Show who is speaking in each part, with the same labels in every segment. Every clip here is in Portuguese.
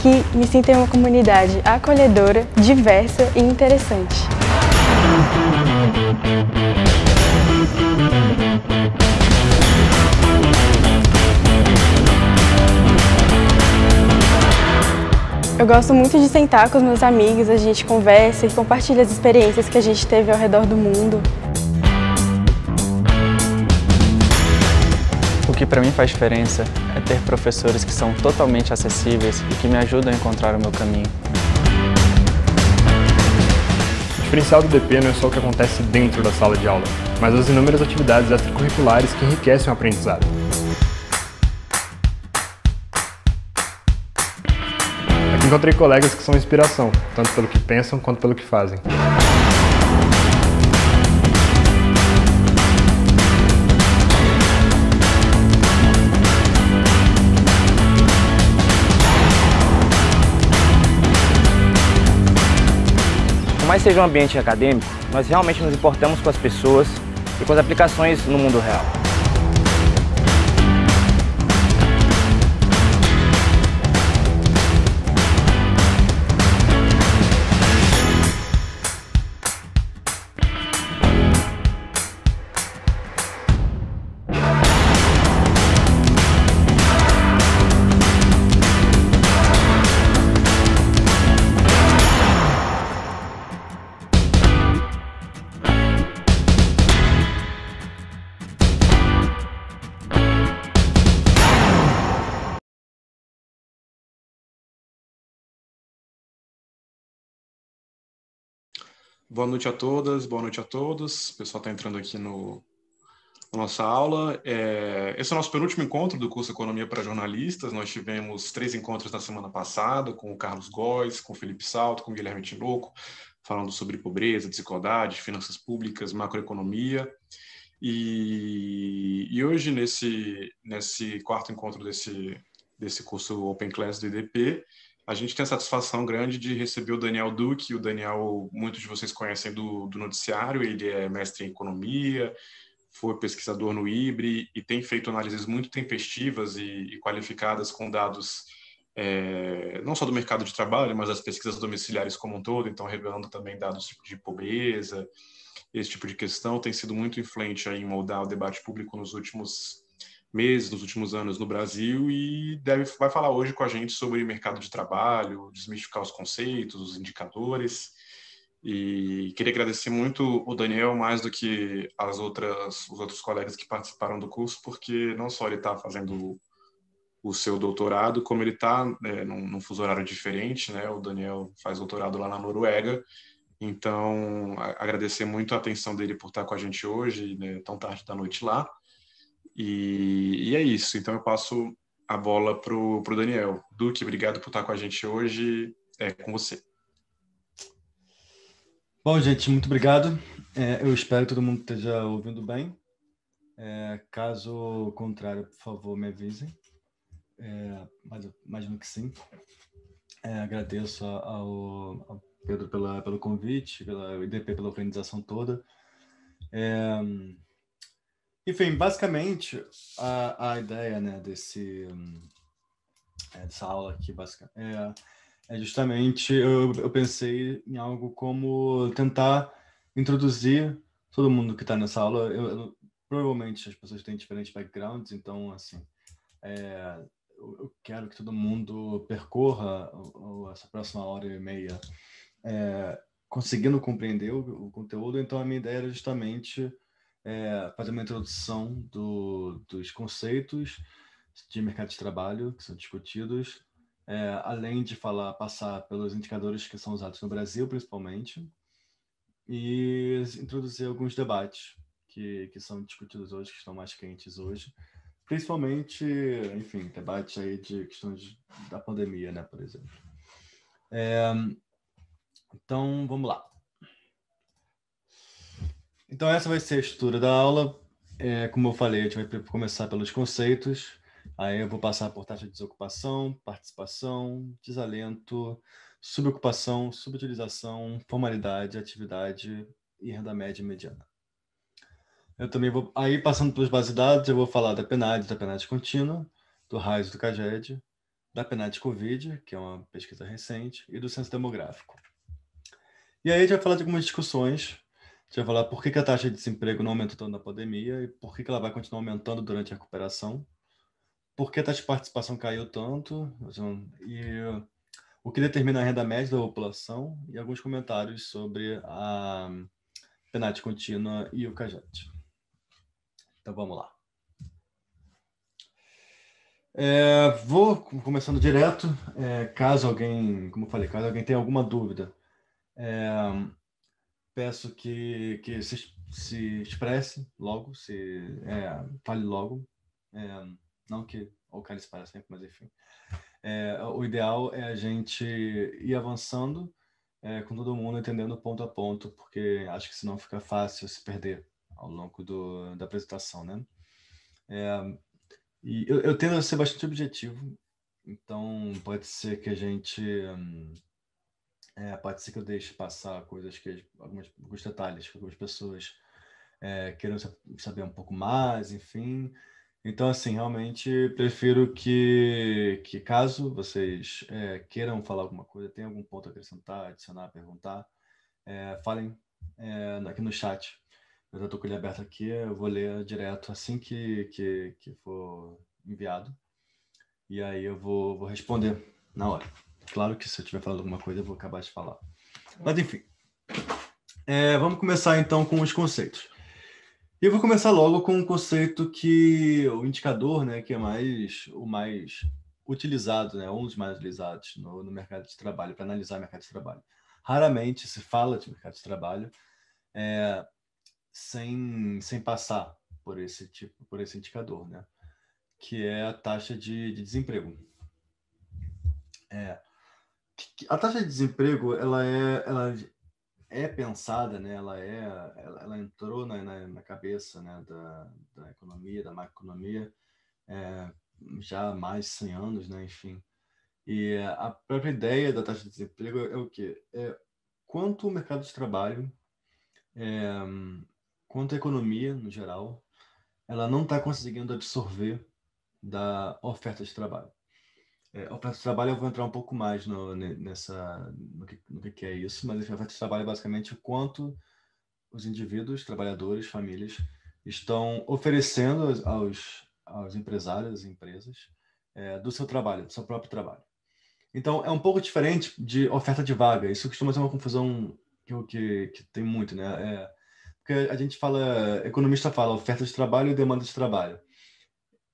Speaker 1: Aqui me sinto em uma comunidade acolhedora, diversa e interessante. Eu gosto muito de sentar com os meus amigos, a gente conversa e compartilha as experiências que a gente teve ao redor do mundo.
Speaker 2: O que para mim faz diferença é ter professores que são totalmente acessíveis e que me ajudam a encontrar o meu caminho.
Speaker 3: O diferencial do DP não é só o que acontece dentro da sala de aula, mas as inúmeras atividades extracurriculares que enriquecem o aprendizado. Aqui encontrei colegas que são inspiração, tanto pelo que pensam quanto pelo que fazem.
Speaker 4: Por mais seja um ambiente acadêmico, nós realmente nos importamos com as pessoas e com as aplicações no mundo real.
Speaker 5: Boa noite a todas, boa noite a todos. O pessoal está entrando aqui na nossa aula. Esse é o nosso penúltimo encontro do curso Economia para Jornalistas. Nós tivemos 3 encontros na semana passada, com o Carlos Góes, com o Felipe Salto, com o Guilherme Tinoco, falando sobre pobreza, desigualdade, finanças públicas, macroeconomia. E hoje, nesse quarto encontro desse curso Open Class do IDP, a gente tem a satisfação grande de receber o Daniel Duque. O Daniel, muitos de vocês conhecem do noticiário, ele é mestre em economia, foi pesquisador no IBRE e tem feito análises muito tempestivas e qualificadas com dados não só do mercado de trabalho, mas das pesquisas domiciliares como um todo, então revelando também dados de pobreza. Esse tipo de questão tem sido muito influente aí em moldar o debate público nos últimos meses, nos últimos anos no Brasil, e vai falar hoje com a gente sobre mercado de trabalho, desmistificar os conceitos, os indicadores. E queria agradecer muito o Daniel, mais do que os outros colegas que participaram do curso, porque não só ele está fazendo o seu doutorado, como ele está num fuso horário diferente, né? O Daniel faz doutorado lá na Noruega. Então, agradecer muito a atenção dele por estar com a gente hoje, né, tão tarde da noite lá. E é isso. Então, eu passo a bola para o Daniel. Duque, obrigado por estar com a gente hoje. É com você.
Speaker 6: Bom, gente, muito obrigado. Eu espero que todo mundo esteja ouvindo bem. Caso contrário, por favor, me avisem. Mas eu imagino que sim. Agradeço ao Pedro pelo convite, pela IDP pela organização toda. Enfim, basicamente, a ideia, né, dessa aula aqui é justamente, eu pensei em algo como tentar introduzir todo mundo que está nessa aula. Provavelmente as pessoas têm diferentes backgrounds, então, assim, eu quero que todo mundo percorra essa próxima hora e meia conseguindo compreender o conteúdo. Então, a minha ideia era justamente fazer uma introdução dos conceitos de mercado de trabalho que são discutidos, além de passar pelos indicadores que são usados no Brasil, principalmente, e introduzir alguns debates que são discutidos hoje, que estão mais quentes hoje, principalmente, enfim, debates aí de questões da pandemia, né, por exemplo. Então, vamos lá. Então, essa vai ser a estrutura da aula. Como eu falei, a gente vai começar pelos conceitos, aí eu vou passar por taxa de desocupação, participação, desalento, subocupação, subutilização, formalidade, atividade e renda média e mediana. Eu também vou, aí passando pelos bases de dados, eu vou falar da PNAD contínua, do RAIS e do CAGED, da PNAD Covid, que é uma pesquisa recente, e do Censo Demográfico. E aí a gente vai falar de algumas discussões. A gente vai falar por que a taxa de desemprego não aumentou tanto na pandemia e por que ela vai continuar aumentando durante a recuperação. Por que a taxa de participação caiu tanto e o que determina a renda média da população e alguns comentários sobre a PNAD contínua e o CAGED. Então vamos lá. Vou começando direto. Caso alguém, como eu falei, caso alguém tenha alguma dúvida, peço que se expresse logo, fale logo. Não que o cara se para sempre, mas enfim. O ideal é a gente ir avançando com todo mundo entendendo ponto a ponto, porque acho que senão fica fácil se perder ao longo da apresentação, né? E eu tendo a ser bastante objetivo, então pode ser que a gente... pode ser que eu deixe passar coisas alguns detalhes que algumas pessoas queiram saber um pouco mais, enfim. Então, assim, realmente prefiro que caso vocês queiram falar alguma coisa, tenham algum ponto a acrescentar, adicionar, perguntar, falem aqui no chat. Eu já estou com ele aberto aqui, eu vou ler direto assim que for enviado. E aí eu vou responder na hora. Claro que se eu estiver falando alguma coisa, eu vou acabar de falar. Mas, enfim. Vamos começar, então, com os conceitos. E eu vou começar logo com um conceito o indicador, né, que é o mais utilizado, né, um dos mais utilizados no mercado de trabalho, para analisar o mercado de trabalho. Raramente se fala de mercado de trabalho sem passar por esse indicador, né, que é a taxa de desemprego. A taxa de desemprego, ela é pensada, né? Ela entrou na cabeça, né, da economia, da macroeconomia, já há mais de 100 anos, né? Enfim. E a própria ideia da taxa de desemprego é o quê? Quanto o mercado de trabalho, quanto a economia, no geral, ela não está conseguindo absorver da oferta de trabalho. A oferta de trabalho eu vou entrar um pouco mais no que é isso, mas a oferta de trabalho é basicamente o quanto os indivíduos, trabalhadores, famílias estão oferecendo aos empresários, às empresas, do seu trabalho, do seu próprio trabalho. Então, é um pouco diferente de oferta de vaga. Isso costuma ser uma confusão que tem muito, né? Porque a gente economista fala oferta de trabalho e demanda de trabalho.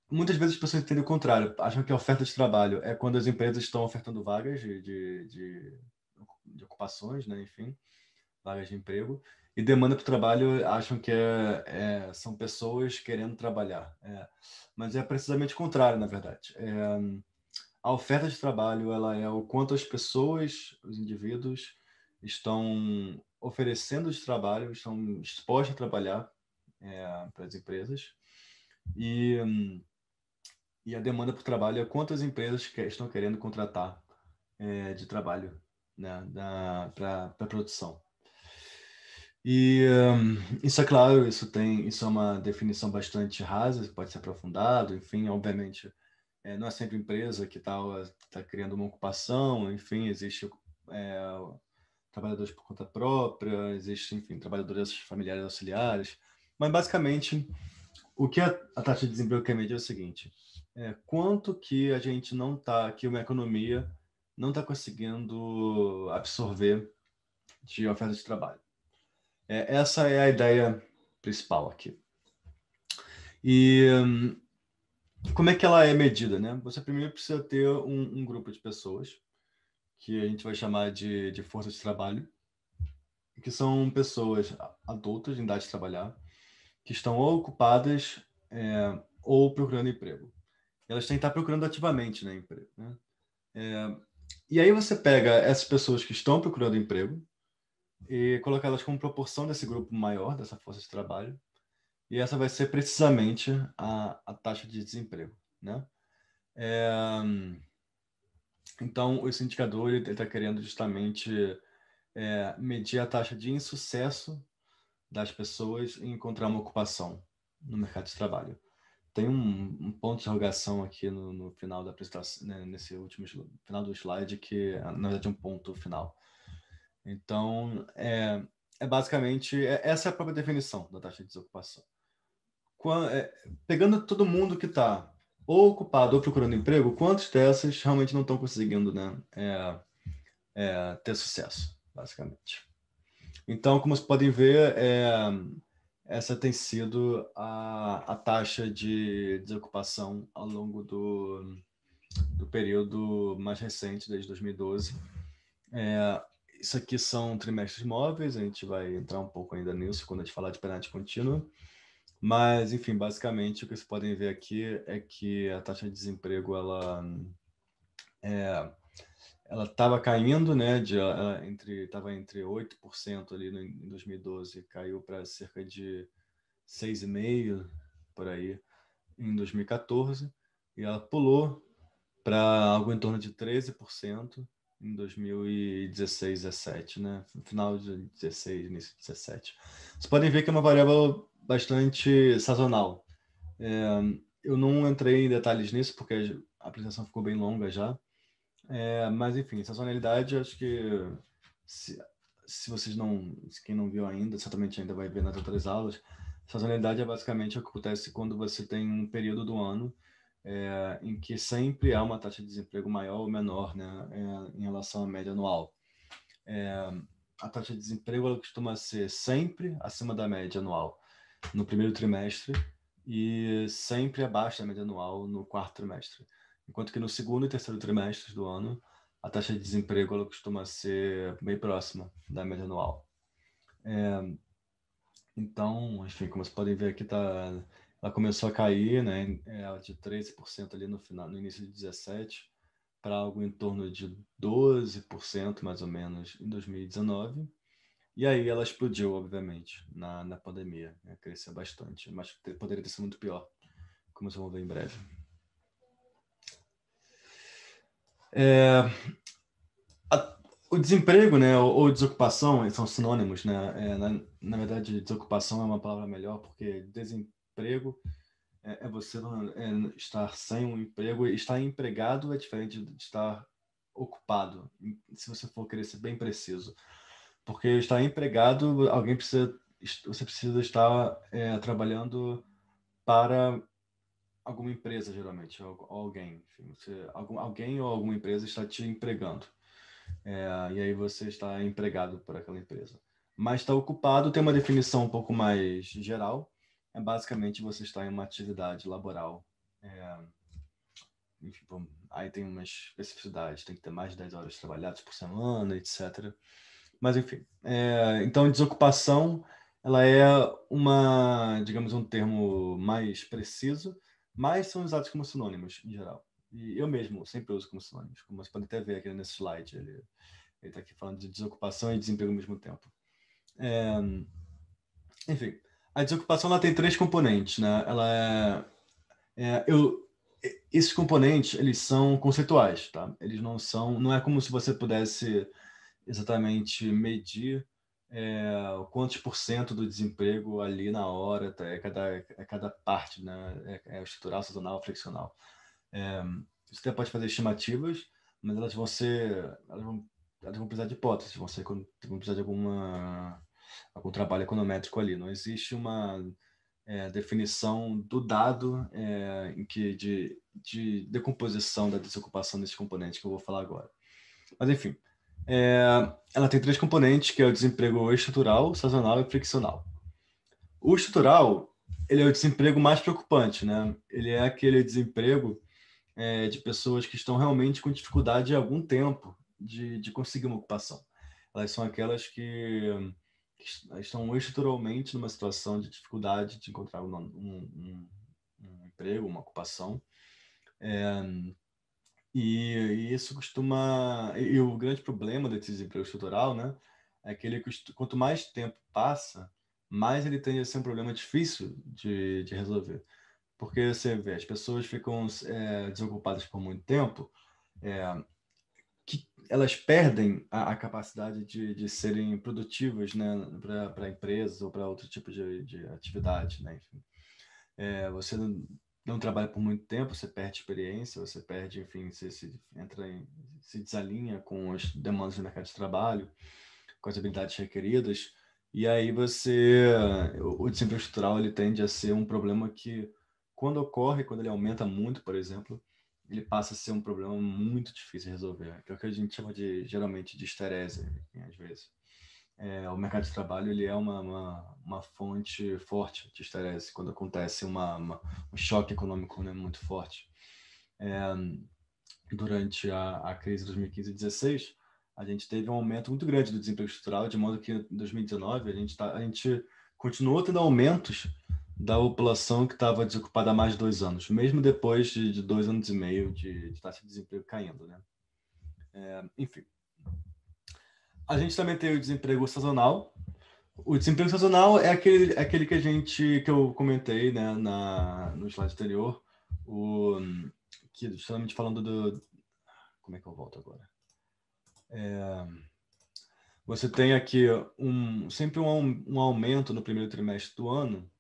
Speaker 6: Muitas vezes as pessoas entendem o contrário, acham que a oferta de trabalho é quando as empresas estão ofertando vagas de ocupações, né? Enfim, vagas de emprego, e demanda para o trabalho acham que são pessoas querendo trabalhar. Mas é precisamente o contrário, na verdade. A oferta de trabalho ela é o quanto as pessoas, os indivíduos, estão oferecendo de trabalho, estão dispostos a trabalhar para as empresas, e a demanda por trabalho é quantas empresas estão querendo contratar de trabalho, né, para a produção. E isso é claro, isso é uma definição bastante rasa, pode ser aprofundado, enfim, obviamente, não é sempre empresa que está criando uma ocupação, enfim, existe trabalhadores por conta própria, existe, enfim, trabalhadores familiares auxiliares, mas basicamente o que a taxa de desemprego quer medir é o seguinte: quanto que a gente que uma economia não está conseguindo absorver de oferta de trabalho. Essa é a ideia principal aqui. E como é que ela é medida, né? Você primeiro precisa ter um grupo de pessoas que a gente vai chamar de força de trabalho, que são pessoas adultas em idade de trabalhar, que estão ou ocupadas ou procurando emprego. Elas têm que estar procurando ativamente, né, emprego, né? E aí você pega essas pessoas que estão procurando emprego e coloca elas como proporção desse grupo maior, dessa força de trabalho, e essa vai ser precisamente a taxa de desemprego, né? Então, esse indicador está querendo justamente medir a taxa de insucesso das pessoas em encontrar uma ocupação no mercado de trabalho. tem um ponto de interrogação aqui no final da apresentação, né, nesse último final do slide, que na verdade é um ponto final. Então, basicamente, essa é a própria definição da taxa de desocupação. Pegando todo mundo que está ou ocupado ou procurando emprego, quantos dessas realmente não estão conseguindo, né, ter sucesso, basicamente. Então, como vocês podem ver, essa tem sido a taxa de desocupação ao longo do período mais recente, desde 2012. Isso aqui são trimestres móveis, a gente vai entrar um pouco ainda nisso quando a gente falar de penalidade contínua. Mas, enfim, basicamente o que vocês podem ver aqui é que a taxa de desemprego ela estava caindo, né? Estava entre 8% ali em 2012, caiu para cerca de 6,5% por aí em 2014, e ela pulou para algo em torno de 13% em 2016, 17, né? No final de 16, início de 17. Vocês podem ver que é uma variável bastante sazonal. Eu não entrei em detalhes nisso, porque a apresentação ficou bem longa já. Mas, enfim, sazonalidade, acho que se vocês quem não viu ainda, certamente ainda vai ver nas outras aulas, sazonalidade é basicamente o que acontece quando você tem um período do ano em que sempre há uma taxa de desemprego maior ou menor, né, em relação à média anual. A taxa de desemprego ela costuma ser sempre acima da média anual no primeiro trimestre e sempre abaixo da média anual no quarto trimestre. Enquanto que no segundo e terceiro trimestres do ano, a taxa de desemprego ela costuma ser bem próxima da média anual. Então, enfim, como vocês podem ver aqui, ela começou a cair, né, de 13% ali no início de 17 para algo em torno de 12% mais ou menos em 2019. E aí ela explodiu, obviamente, na pandemia, né, cresceu bastante, mas poderia ter sido muito pior, como vocês vão ver em breve. O desemprego, né, ou desocupação são sinônimos, né? Na verdade, desocupação é uma palavra melhor, porque desemprego é você estar sem um emprego. Estar empregado é diferente de estar ocupado, se você for querer ser bem preciso. Porque estar empregado, você precisa estar trabalhando para alguma empresa, geralmente, ou alguém. Enfim, alguém ou alguma empresa está te empregando. E aí você está empregado por aquela empresa. Mas estar ocupado tem uma definição um pouco mais geral. Basicamente você está em uma atividade laboral. Enfim, aí tem umas especificidades, tem que ter mais de 10 horas trabalhadas por semana, etc. Mas enfim, então desocupação ela é digamos, um termo mais preciso, mas são usados como sinônimos em geral. E eu mesmo sempre uso como sinônimos, como você pode até ver aqui nesse slide. Ele está aqui falando de desocupação e desemprego ao mesmo tempo. Enfim, a desocupação ela tem 3 componentes, né? Esses componentes eles são conceituais, tá? Eles não é como se você pudesse exatamente medir quantos por cento do desemprego ali na hora, tá? Cada parte, né? Estrutural, sazonal, friccional. Você até pode fazer estimativas, mas elas vão precisar de hipóteses, vão precisar de algum trabalho econométrico ali. Não existe uma definição do dado de decomposição da desocupação desses componentes que eu vou falar agora. Mas, enfim, ela tem 3 componentes, que é o desemprego estrutural, sazonal e friccional. O estrutural, ele é o desemprego mais preocupante, né? Ele é aquele desemprego de pessoas que estão realmente com dificuldade há algum tempo de conseguir uma ocupação. Elas são aquelas que estão estruturalmente numa situação de dificuldade de encontrar um emprego, uma ocupação. E isso costuma... E o grande problema desse desemprego estrutural, né, é que quanto mais tempo passa, mais ele tende a ser um problema difícil de resolver. Porque você vê, as pessoas ficam desocupadas por muito tempo, que elas perdem a capacidade de serem produtivas, né, para empresas ou para outro tipo de atividade, né? Enfim, você não trabalha por muito tempo, você perde experiência, você perde, enfim, você se desalinha com as demandas do mercado de trabalho, com as habilidades requeridas, e aí o desemprego estrutural ele tende a ser um problema que, quando ele aumenta muito, por exemplo, ele passa a ser um problema muito difícil de resolver, que é o que a gente chama geralmente de esterese, às vezes. O mercado de trabalho ele é uma fonte forte de estresse quando acontece um choque econômico, né, muito forte. Durante a crise de 2015 e 2016, a gente teve um aumento muito grande do desemprego estrutural, de modo que em 2019 a gente continuou tendo aumentos da população que estava desocupada há mais de 2 anos, mesmo depois de 2 anos e meio de taxa de desemprego caindo, né? Enfim. A gente também tem o desemprego sazonal. O desemprego sazonal é aquele que eu comentei, né, no slide anterior, que justamente falando como é que eu volto agora? Você tem aqui sempre um aumento no primeiro trimestre do ano,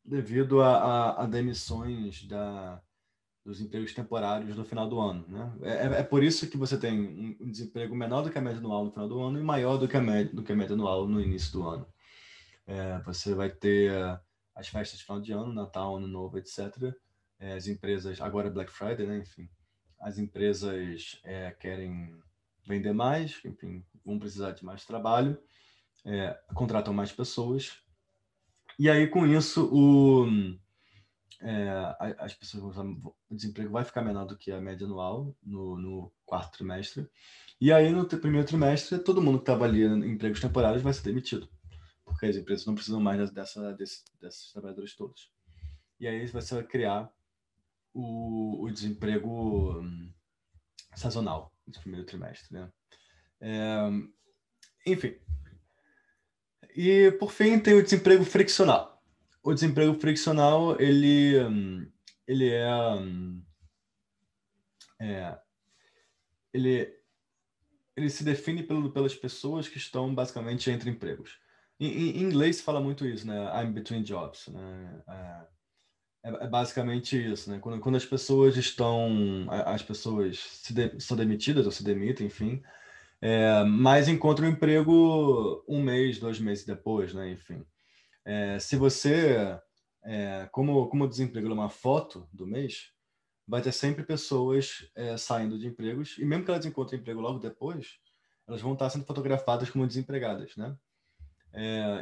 Speaker 6: devido a demissões dos empregos temporários no final do ano, né? É por isso que você tem um desemprego menor do que a média anual no final do ano e maior do que a média anual no início do ano. Você vai ter as festas de final de ano, Natal, Ano Novo, etc. As empresas, agora Black Friday, né? Enfim, as empresas querem vender mais, enfim, vão precisar de mais trabalho, contratam mais pessoas. E aí, com isso, as pessoas o desemprego vai ficar menor do que a média anual no quarto trimestre. E aí, no primeiro trimestre, todo mundo que estava ali em empregos temporários vai ser demitido, porque as empresas não precisam mais desses trabalhadores todos. E aí você vai criar o desemprego sazonal no primeiro trimestre, né? Enfim. E, por fim, tem o desemprego friccional. O desemprego friccional, ele se define pelas pessoas que estão basicamente entre empregos. Em inglês se fala muito isso, né? I'm between jobs, né? É basicamente isso, né? Quando as pessoas são demitidas ou se demitem, enfim, mas encontram um emprego 1 mês, 2 meses depois, né? Enfim. Se você, como o desemprego é uma foto do mês, vai ter sempre pessoas saindo de empregos, e mesmo que elas encontrem emprego logo depois, elas vão estar sendo fotografadas como desempregadas, né?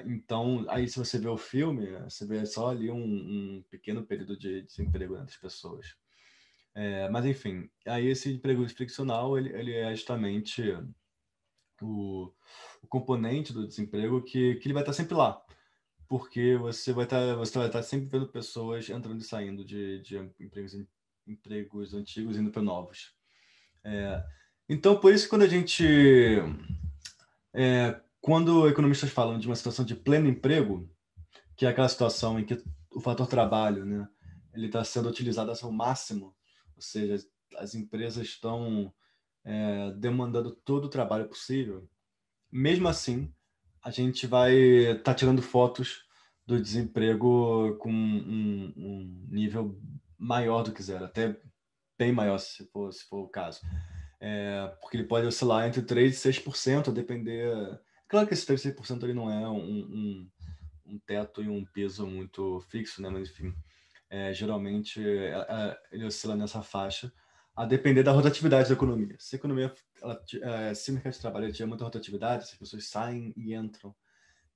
Speaker 6: Então, aí se você vê o filme, você vê só ali um pequeno período de desemprego das pessoas. Mas, enfim, aí esse emprego friccional, ele é justamente o componente do desemprego que ele vai estar sempre lá, porque você vai estar sempre vendo pessoas entrando e saindo de empregos antigos indo para novos. Então, por isso, quando economistas falam de uma situação de pleno emprego, que é aquela situação em que o fator trabalho, né, ele está sendo utilizado ao máximo, ou seja, as empresas estão demandando todo o trabalho possível, mesmo assim, a gente vai estar tirando fotos do desemprego com um nível maior do que zero, até bem maior, se for o caso. Porque ele pode oscilar entre 3% e 6%, a depender... Claro que esse 3% e 6% ele não é um teto e um peso muito fixo, né? Mas, enfim, geralmente ele oscila nessa faixa, a depender da rotatividade da economia. Se a economia, se o mercado de trabalho tiver muita rotatividade, se as pessoas saem e entram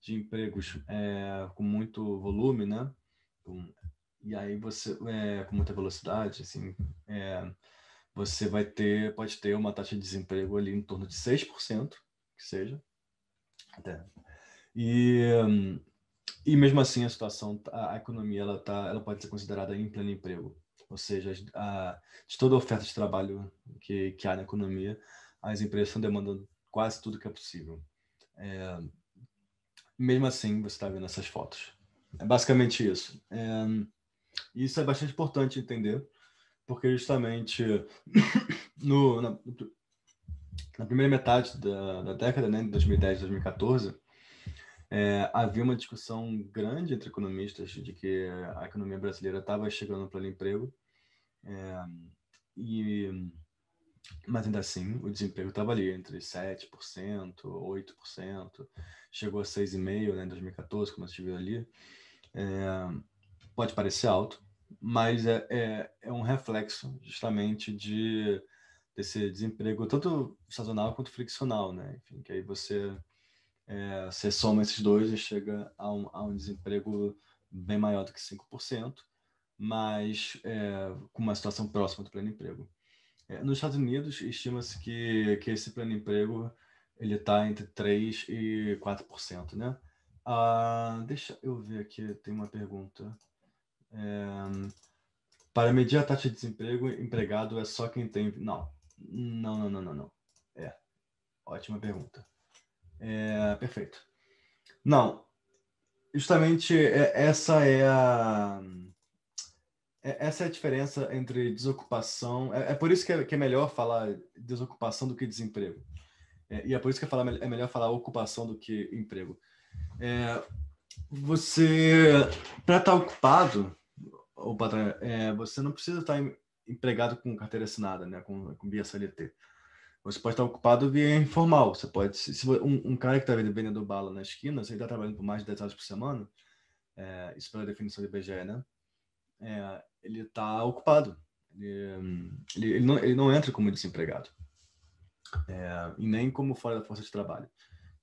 Speaker 6: de empregos com muito volume, né? E aí você, com muita velocidade, assim, você pode ter uma taxa de desemprego ali em torno de 6%, que seja. E mesmo assim a economia ela pode ser considerada em pleno emprego. Ou seja, de toda a oferta de trabalho que há na economia, as empresas estão demandando quase tudo que é possível. Mesmo assim, você está vendo essas fotos. É basicamente isso. Isso é bastante importante entender, porque justamente na primeira metade da década, né, de 2010 2014, Havia uma discussão grande entre economistas de que a economia brasileira estava chegando no pleno emprego, mas ainda assim o desemprego estava ali entre 7%, 8%, chegou a 6,5%, né, em 2014, como a gente viu ali. Pode parecer alto, mas é um reflexo justamente desse desemprego tanto sazonal quanto friccional, né? Enfim, que aí você soma esses dois e chega a um desemprego bem maior do que 5%, mas com uma situação próxima do pleno emprego. Nos Estados Unidos, estima-se que esse pleno emprego ele está entre 3% e 4%, né? Deixa eu ver aqui, tem uma pergunta. Para medir a taxa de desemprego, empregado é só quem tem... Não. Ótima pergunta. Perfeito. Não, justamente essa é a diferença entre desocupação. É por isso que é melhor falar desocupação do que desemprego. E é por isso que é melhor falar ocupação do que emprego. Você, para estar ocupado, você não precisa estar empregado com carteira assinada, né, com via CLT. Você pode estar ocupado via informal. Você pode, se um cara que está vendendo bala na esquina, se ele está trabalhando por mais de 10 horas por semana, isso pela definição do IBGE, né? Ele está ocupado. Ele não entra como desempregado. E nem como fora da força de trabalho.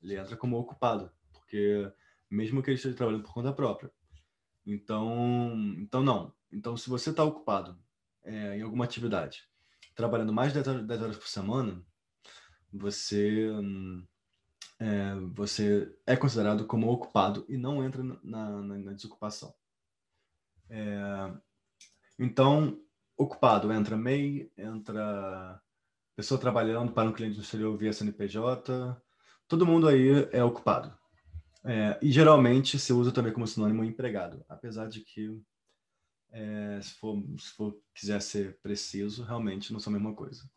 Speaker 6: Ele entra como ocupado, porque mesmo que ele esteja trabalhando por conta própria. Então não. Então, se você está ocupado em alguma atividade, trabalhando mais de 10 horas por semana, você é considerado como ocupado e não entra na desocupação. Então, ocupado entra MEI, entra pessoa trabalhando para um cliente no exterior via CNPJ, todo mundo aí é ocupado. E geralmente se usa também como sinônimo empregado, apesar de que se for quiser ser preciso, realmente não são a mesma coisa.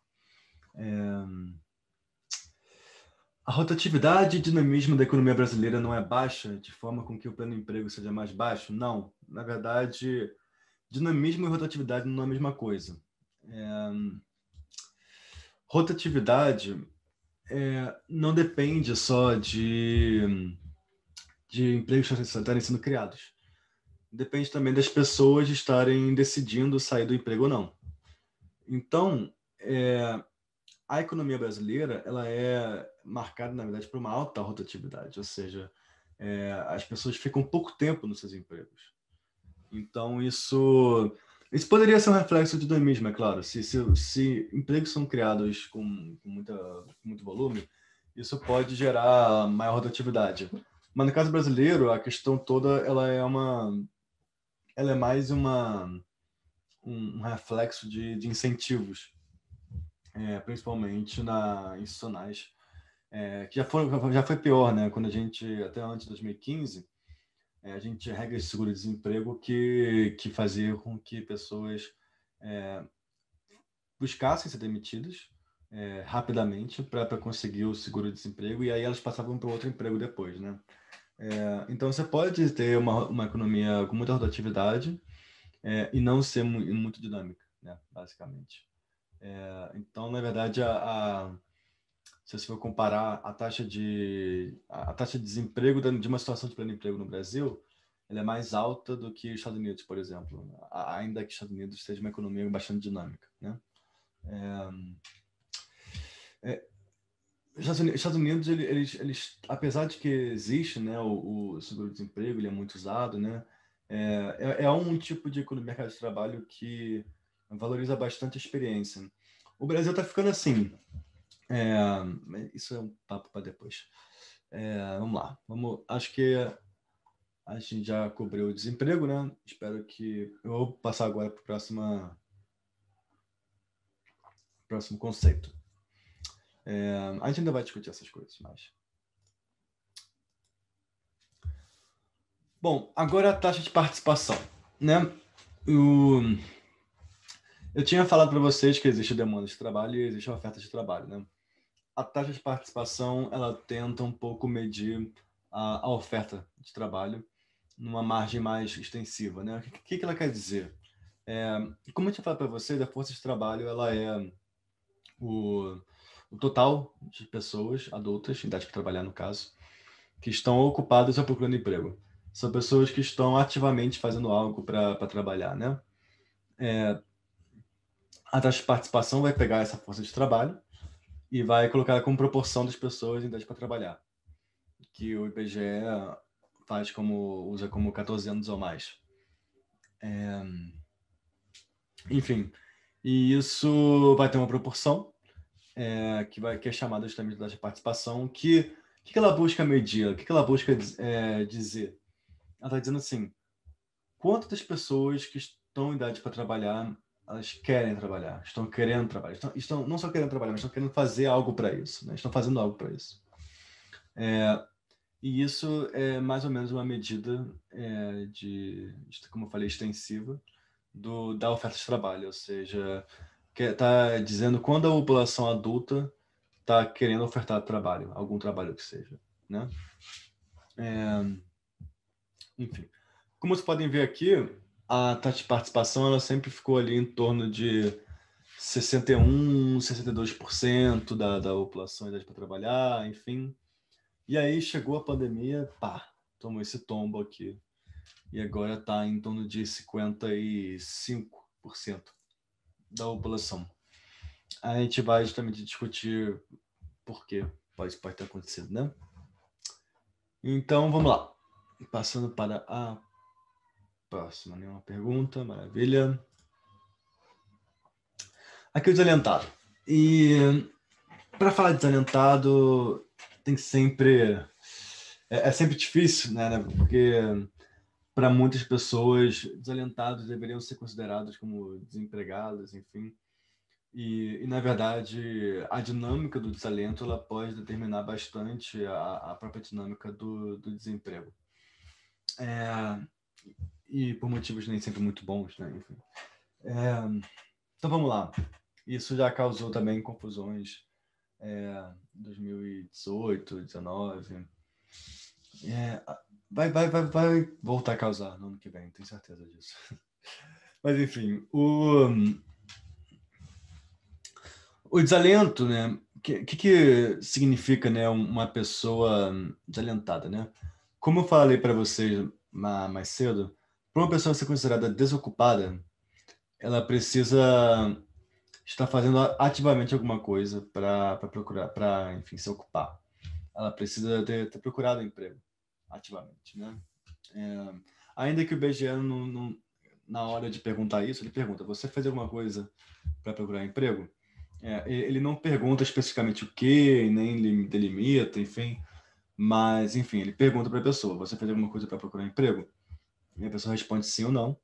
Speaker 6: A rotatividade e dinamismo da economia brasileira não é baixa, de forma com que o pleno emprego seja mais baixo? Não. Na verdade, dinamismo e rotatividade não é a mesma coisa. Rotatividade não depende só de empregos estarem sendo criados. Depende também das pessoas estarem decidindo sair do emprego ou não. Então, a economia brasileira ela é marcada, na verdade, por uma alta rotatividade, ou seja, as pessoas ficam pouco tempo nos seus empregos. Então, isso poderia ser um reflexo de dinamismo, é claro. Se empregos são criados com muito volume, isso pode gerar maior rotatividade. Mas no caso brasileiro, a questão toda ela é mais um reflexo de incentivos. Principalmente institucionais, que já foi pior, né? Quando a gente, até antes de 2015, a gente tinha regras de seguro-desemprego que fazia com que pessoas buscassem ser demitidas rapidamente para conseguir o seguro-desemprego e aí elas passavam para outro emprego depois, né? Então você pode ter uma economia com muita rotatividade e não ser muito dinâmica, né? Basicamente. Então, na verdade, se você for comparar a taxa de desemprego de uma situação de pleno emprego no Brasil, ela é mais alta do que os Estados Unidos, por exemplo, ainda que os Estados Unidos seja uma economia bastante dinâmica, né? Os Estados Unidos, eles, apesar de que existe, né, o seguro-desemprego, ele é muito usado, né? É um tipo de mercado de trabalho que valoriza bastante a experiência. O Brasil está ficando assim. Isso é um papo para depois. Vamos lá. Acho que a gente já cobriu o desemprego, né? Espero que... Eu vou passar agora para o próximo conceito. A gente ainda vai discutir essas coisas, mas... Bom, agora a taxa de participação, né? Eu tinha falado para vocês que existe demanda de trabalho e existe oferta de trabalho, né? A taxa de participação, ela tenta um pouco medir a oferta de trabalho numa margem mais extensiva, né? O que ela quer dizer? Como eu tinha falado para vocês, a força de trabalho ela é o total de pessoas adultas, em idade para trabalhar no caso, que estão ocupadas ou procurando emprego. São pessoas que estão ativamente fazendo algo para trabalhar, né? A taxa de participação vai pegar essa força de trabalho e vai colocar como proporção das pessoas em idade para trabalhar, que o IBGE usa como 14 anos ou mais. Enfim, e isso vai ter uma proporção que é chamada justamente de taxa de participação, que ela busca medir, o que ela busca dizer? Ela está dizendo assim, quantas das pessoas que estão em idade para trabalhar, elas querem trabalhar, estão querendo trabalhar, estão não só querendo trabalhar, mas estão querendo fazer algo para isso, né? Estão fazendo algo para isso. E isso é mais ou menos uma medida como eu falei, extensiva da oferta de trabalho, ou seja, está dizendo quando a população adulta está querendo ofertar trabalho, algum trabalho que seja, né? Enfim, como vocês podem ver aqui, a taxa de participação ela sempre ficou ali em torno de 61%, 62% da população idade para trabalhar, enfim. E aí chegou a pandemia, tomou esse tombo aqui. E agora está em torno de 55% da população. A gente vai justamente discutir por que isso pode ter acontecido, né? Então, vamos lá. Passando para a próxima, nenhuma pergunta, maravilha. Aqui o desalentado. E para falar de desalentado, tem sempre... É sempre difícil, né? Porque para muitas pessoas, desalentados deveriam ser considerados como desempregados, enfim. E na verdade, a dinâmica do desalento ela pode determinar bastante a própria dinâmica do desemprego. E por motivos nem sempre muito bons, né? Enfim. Então vamos lá. Isso já causou também confusões em 2018, 2019. Vai voltar a causar no ano que vem, tenho certeza disso. Mas enfim, o desalento, né? O que significa, né, uma pessoa desalentada, né? Como eu falei para vocês mais cedo, para uma pessoa ser considerada desocupada, ela precisa estar fazendo ativamente alguma coisa para procurar, para, enfim, se ocupar. Ela precisa ter procurado emprego ativamente, né? Ainda que o IBGE na hora de perguntar isso, ele pergunta: você fez alguma coisa para procurar emprego? Ele não pergunta especificamente o que, nem delimita, enfim, mas, enfim, ele pergunta para a pessoa: você fez alguma coisa para procurar emprego? E a pessoa responde sim ou não.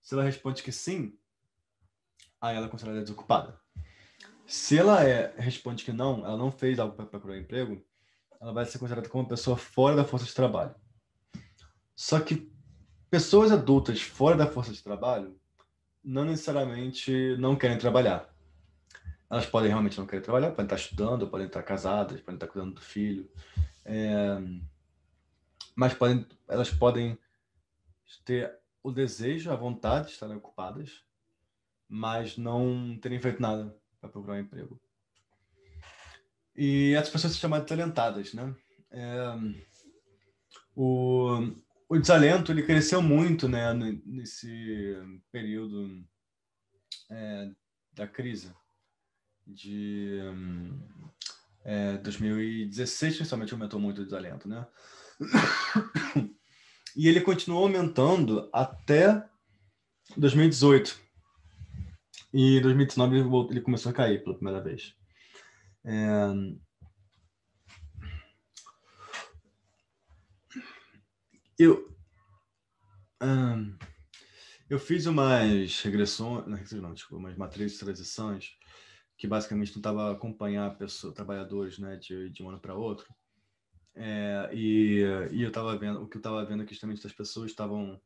Speaker 6: Se ela responde que sim, aí ela é considerada desocupada. Se ela responde que não, ela não fez algo para procurar emprego, ela vai ser considerada como uma pessoa fora da força de trabalho. Só que pessoas adultas fora da força de trabalho não necessariamente não querem trabalhar. Elas podem realmente não querer trabalhar, podem estar estudando, podem estar casadas, podem estar cuidando do filho. Mas elas podem ter o desejo, a vontade de estarem ocupadas, mas não terem feito nada para procurar um emprego. E essas pessoas são chamadas de desalentadas, né? O desalento ele cresceu muito, né, nesse período da crise de 2016, principalmente aumentou muito o desalento, né? E ele continuou aumentando até 2018. E em 2019 ele começou a cair pela primeira vez. Eu fiz umas regressões, umas matrizes de transições que basicamente tentava acompanhar trabalhadores, né, de um ano para outro. E eu estava vendo, o que eu estava vendo é que justamente as pessoas estavam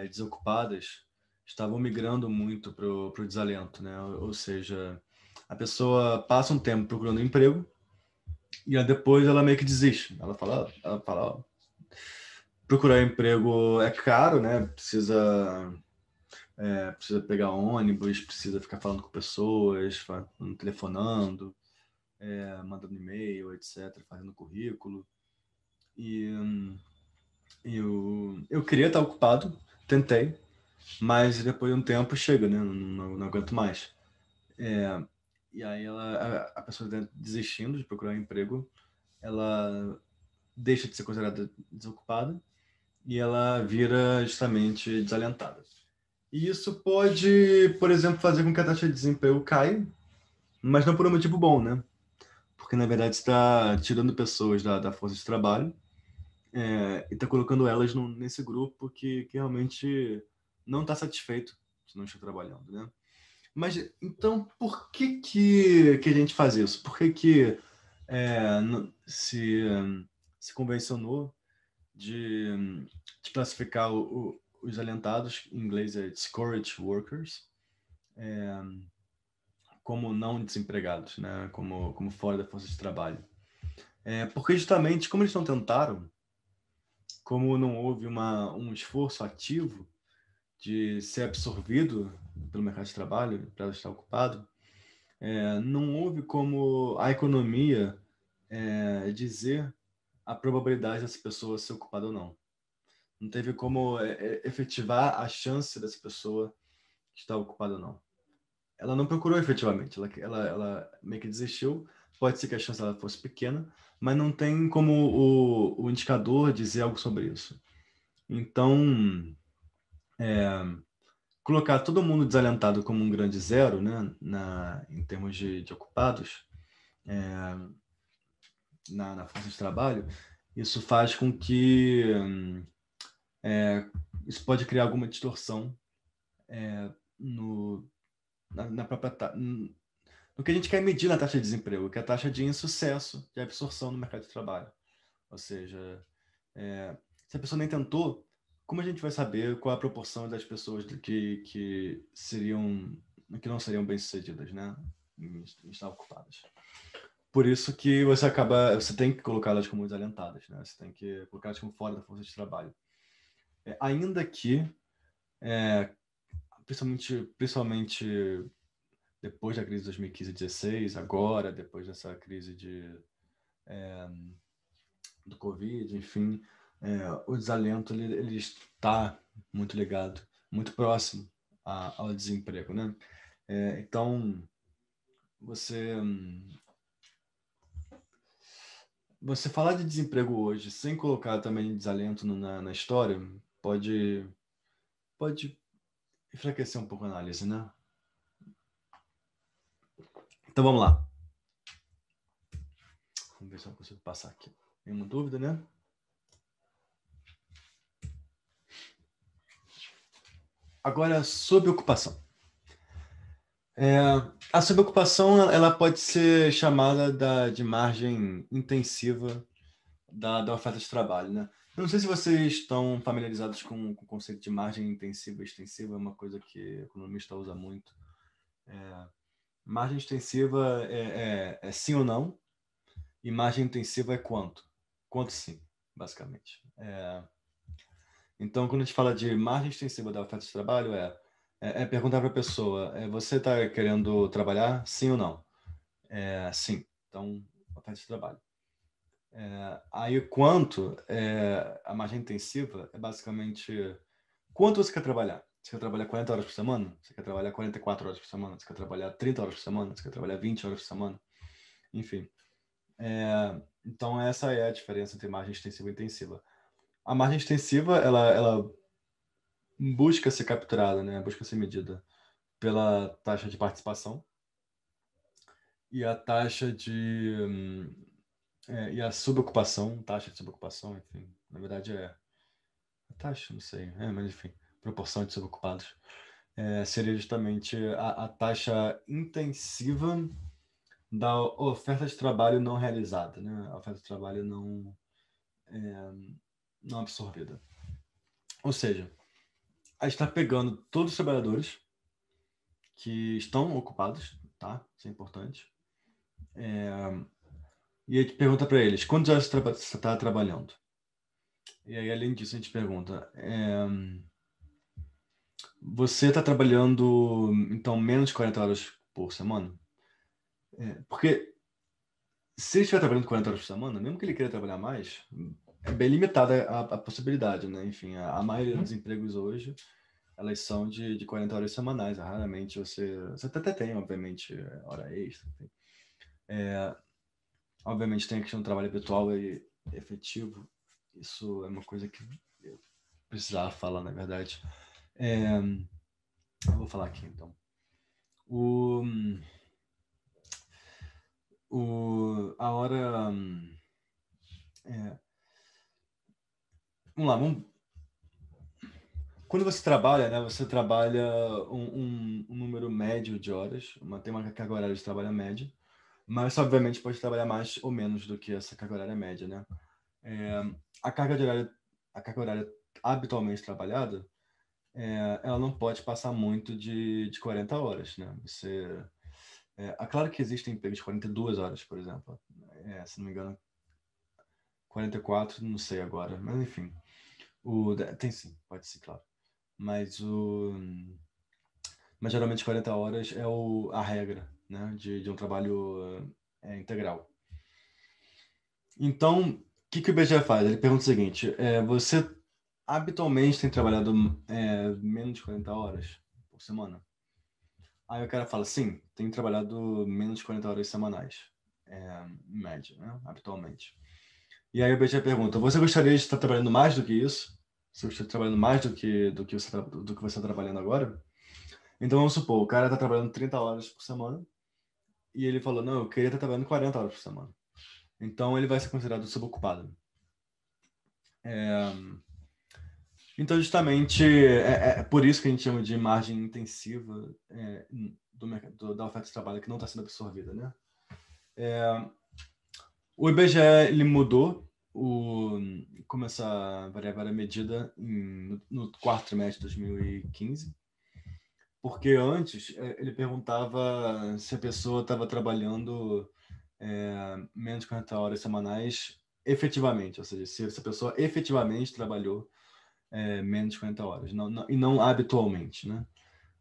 Speaker 6: desocupadas, estavam migrando muito para o desalento, né? Ou seja, a pessoa passa um tempo procurando emprego e depois ela meio que desiste. Ela fala, procurar emprego é caro, né? Precisa pegar ônibus, precisa ficar falando com pessoas, telefonando, mandando e-mail, etc., fazendo currículo. E eu queria estar ocupado, tentei, mas depois de um tempo chega, né? Não aguento mais. E aí a pessoa desistindo de procurar um emprego, ela deixa de ser considerada desocupada e ela vira justamente desalentada. E isso pode, por exemplo, fazer com que a taxa de desemprego caia, mas não por um motivo bom, né? Porque, na verdade, está tirando pessoas da força de trabalho e está colocando elas nesse grupo que realmente não está satisfeito de não estar trabalhando, né? Mas, então, por que a gente faz isso? Por que se convencionou de classificar os alentados, em inglês é discouraged workers, como não desempregados, né? Como fora da força de trabalho? Porque justamente, como eles não tentaram, como não houve um esforço ativo de ser absorvido pelo mercado de trabalho para estar ocupado, não houve como a economia dizer a probabilidade dessa pessoa ser ocupada ou não. Não teve como efetivar a chance dessa pessoa estar ocupada ou não. Ela não procurou efetivamente, ela meio que desistiu. Pode ser que a chance dela fosse pequena, mas não tem como o indicador dizer algo sobre isso. Então, colocar todo mundo desalentado como um grande zero, né, em termos de ocupados, na força de trabalho, isso faz com que isso pode criar alguma distorção na própria no que a gente quer medir na taxa de desemprego, que é a taxa de insucesso de absorção no mercado de trabalho. Ou seja, se a pessoa nem tentou, como a gente vai saber qual a proporção das pessoas que não seriam bem-sucedidas, né, em estar ocupadas? Por isso que você tem que colocá-las como desalentadas, né? Você tem que colocá-las como fora da força de trabalho. Ainda que, principalmente depois da crise de 2015 e 2016, agora, depois dessa crise do Covid, enfim, o desalento ele está muito ligado, muito próximo ao desemprego, né? Então, você falar de desemprego hoje sem colocar também desalento na história pode enfraquecer um pouco a análise, né? Então vamos lá. Vamos ver se eu consigo passar aqui. Nenhuma dúvida, né? Agora, sobre ocupação. A subocupação ela pode ser chamada de margem intensiva da oferta de trabalho, né? Eu não sei se vocês estão familiarizados com o conceito de margem intensiva e extensiva, é uma coisa que o economista usa muito. Margem extensiva é sim ou não, e margem intensiva é quanto? Quanto sim, basicamente. Então, quando a gente fala de margem extensiva da oferta de trabalho, perguntar para a pessoa, você está querendo trabalhar, sim ou não? Sim. Então, oferta de trabalho. Aí, quanto a margem intensiva é basicamente quanto você quer trabalhar. Você quer trabalhar 40 horas por semana? Você quer trabalhar 44 horas por semana? Você quer trabalhar 30 horas por semana? Você quer trabalhar 20 horas por semana? Enfim. Então, essa é a diferença entre margem extensiva e intensiva. A margem extensiva, ela busca ser capturada, né? Busca ser medida pela taxa de participação e a taxa e a subocupação, taxa de subocupação, enfim, na verdade a taxa, não sei, mas enfim, proporção de subocupados, seria justamente a taxa intensiva da oferta de trabalho não realizada, né? A oferta de trabalho não absorvida. Ou seja, a gente está pegando todos os trabalhadores que estão ocupados, tá? Isso é importante. E a gente pergunta para eles, quantas horas você está trabalhando? E aí, além disso, a gente pergunta, você está trabalhando, então, menos de 40 horas por semana? Porque se ele estiver trabalhando 40 horas por semana, mesmo que ele queira trabalhar mais, é bem limitada a possibilidade, né? Enfim, a maioria dos empregos hoje, elas são de 40 horas semanais. Raramente você até tem, obviamente, hora extra. Obviamente tem a questão do trabalho habitual e efetivo. Isso é uma coisa que eu precisava falar, na verdade. Eu vou falar aqui, então. A hora... Vamos lá, quando você trabalha, né, você trabalha um número médio de horas, tem uma carga horária de trabalho média, mas obviamente pode trabalhar mais ou menos do que essa carga horária média, né? A carga horária habitualmente trabalhada, ela não pode passar muito de 40 horas, né? Claro que existem empregos de 42 horas, por exemplo. Se não me engano, 44, não sei agora, mas enfim. Tem sim, pode ser, claro. Mas geralmente 40 horas é a regra, né, de um trabalho integral. Então, o que o IBGE faz? Ele pergunta o seguinte, você habitualmente tem trabalhado menos de 40 horas por semana? Aí o cara fala, sim, tenho trabalhado menos de 40 horas semanais, em média, né, habitualmente. E aí o IBGE pergunta, você gostaria de estar trabalhando mais do que isso? Você gostaria de estar trabalhando mais do que você está trabalhando agora? Então, vamos supor, o cara está trabalhando 30 horas por semana e ele falou, não, eu queria estar trabalhando 40 horas por semana. Então, ele vai ser considerado subocupado. Então, justamente, é por isso que a gente chama de margem intensiva da oferta de trabalho que não está sendo absorvida, né? O IBGE, ele mudou como essa variável era medida no quarto trimestre de 2015, porque antes ele perguntava se a pessoa estava trabalhando menos de 40 horas semanais efetivamente, ou seja, se essa pessoa efetivamente trabalhou menos de 40 horas, e não habitualmente, né?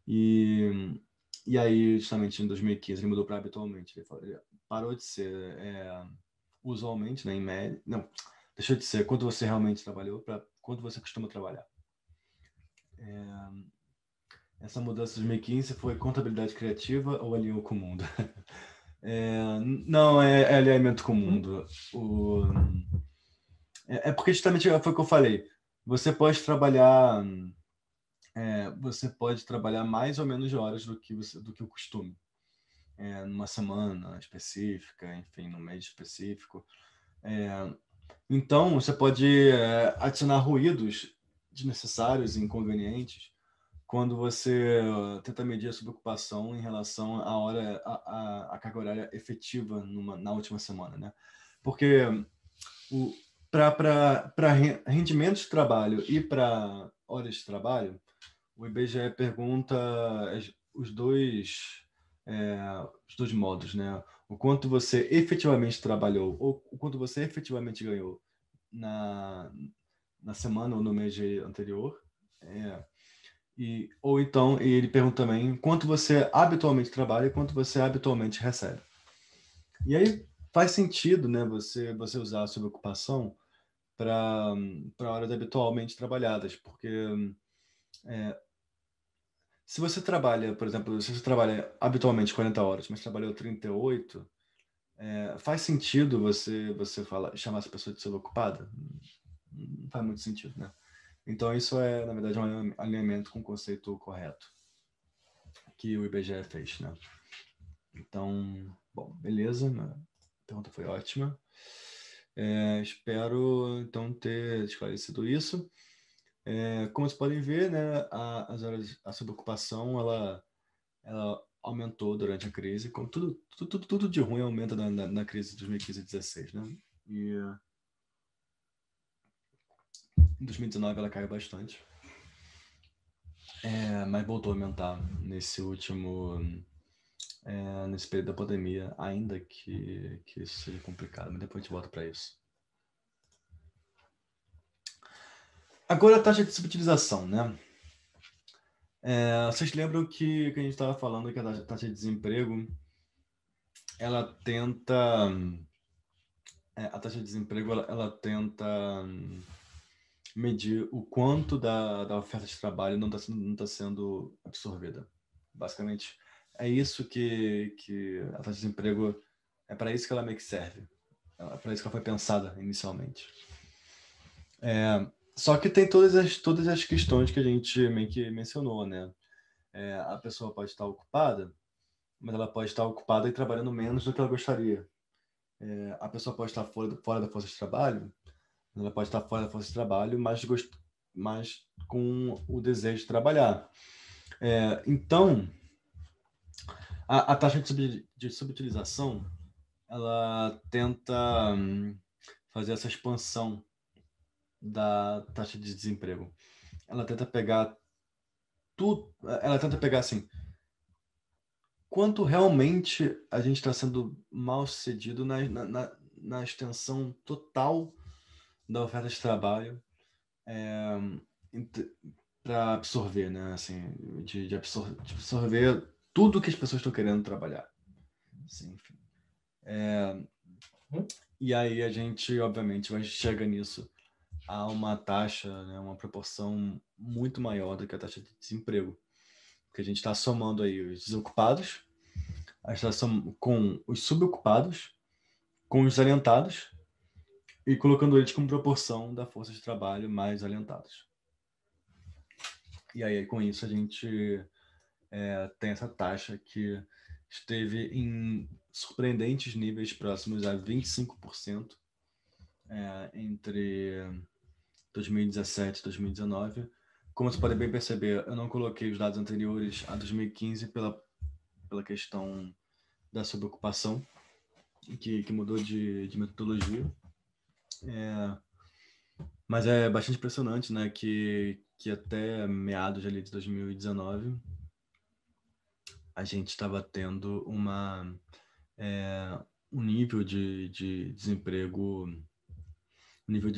Speaker 6: E aí, justamente em 2015, ele mudou para habitualmente. Ele parou de ser usualmente, né, em média. Não, deixou de ser quanto você realmente trabalhou para quanto você costuma trabalhar. Essa mudança de 2015 foi contabilidade criativa ou alinhou com o mundo? Não, é alinhamento com o mundo. Porque justamente foi o que eu falei. Você pode trabalhar mais ou menos de horas do que o costume. Numa semana específica, enfim, num mês específico. Então, você pode adicionar ruídos desnecessários e inconvenientes quando você tenta medir a sua ocupação em relação à hora, à carga horária efetiva na última semana, né? Porque para rendimentos de trabalho e para horas de trabalho, o IBGE pergunta os dois modos, né? O quanto você efetivamente trabalhou ou o quanto você efetivamente ganhou na semana ou no mês anterior. Ou então, ele pergunta também quanto você habitualmente trabalha e quanto você habitualmente recebe. E aí faz sentido, né, você usar a sua ocupação para horas habitualmente trabalhadas, porque se você trabalha, por exemplo, se você trabalha habitualmente 40 horas, mas trabalhou 38, faz sentido você chamar essa pessoa de subocupada? Não faz muito sentido, né? Então, isso é, na verdade, um alinhamento com o conceito correto que o IBGE fez, né? Então, bom, beleza, a pergunta foi ótima. Espero, então, ter esclarecido isso. Como vocês podem ver, né, a subocupação, ela aumentou durante a crise, como tudo de ruim aumenta na crise de 2015 e 2016, né? E em 2019 ela caiu bastante, mas voltou a aumentar nesse período da pandemia, ainda que isso seja complicado, mas depois a gente volta para isso. Agora a taxa de subutilização, né? Vocês lembram que a gente estava falando que a taxa de desemprego, ela tenta... a taxa de desemprego, ela tenta medir o quanto da oferta de trabalho não tá sendo absorvida. Basicamente, é isso que a taxa de desemprego, é para isso que ela meio que serve. É para isso que ela foi pensada inicialmente. Só que tem todas as questões que a gente meio que mencionou, né? A pessoa pode estar ocupada, mas ela pode estar ocupada e trabalhando menos do que ela gostaria. A pessoa pode estar fora da força de trabalho, mas ela pode estar fora da força de trabalho, mas com o desejo de trabalhar. Então, a taxa de subutilização, ela tenta fazer essa expansão da taxa de desemprego. Ela tenta pegar tudo, ela tenta pegar assim, quanto realmente a gente está sendo mal sucedido na extensão total da oferta de trabalho para absorver, né? Assim, de absorver tudo que as pessoas estão querendo trabalhar. Assim, enfim. E aí a gente, obviamente, vai chegar nisso a uma taxa, né, uma proporção muito maior do que a taxa de desemprego. Porque a gente está somando aí os desocupados, a gente está com os subocupados, com os alentados e colocando eles como proporção da força de trabalho mais alentados. E aí, com isso, a gente tem essa taxa que esteve em surpreendentes níveis próximos a 25% entre 2017 e 2019. Como você pode bem perceber, eu não coloquei os dados anteriores a 2015 pela questão da subocupação, que mudou de metodologia. Mas é bastante impressionante, né, que até meados ali de 2019 a gente estava tendo um nível de desemprego, um nível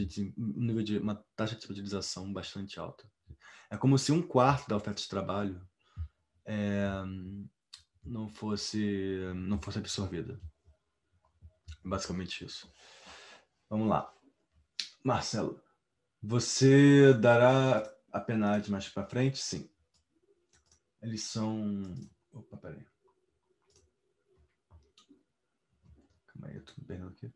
Speaker 6: de uma taxa de utilização bastante alta. É como se um quarto da oferta de trabalho não fosse absorvida. Basicamente isso. Vamos lá. Marcelo, você dará a penalidade mais para frente? Sim. Eles são... Opa, peraí. Calma aí, eu tô me perdendo aqui.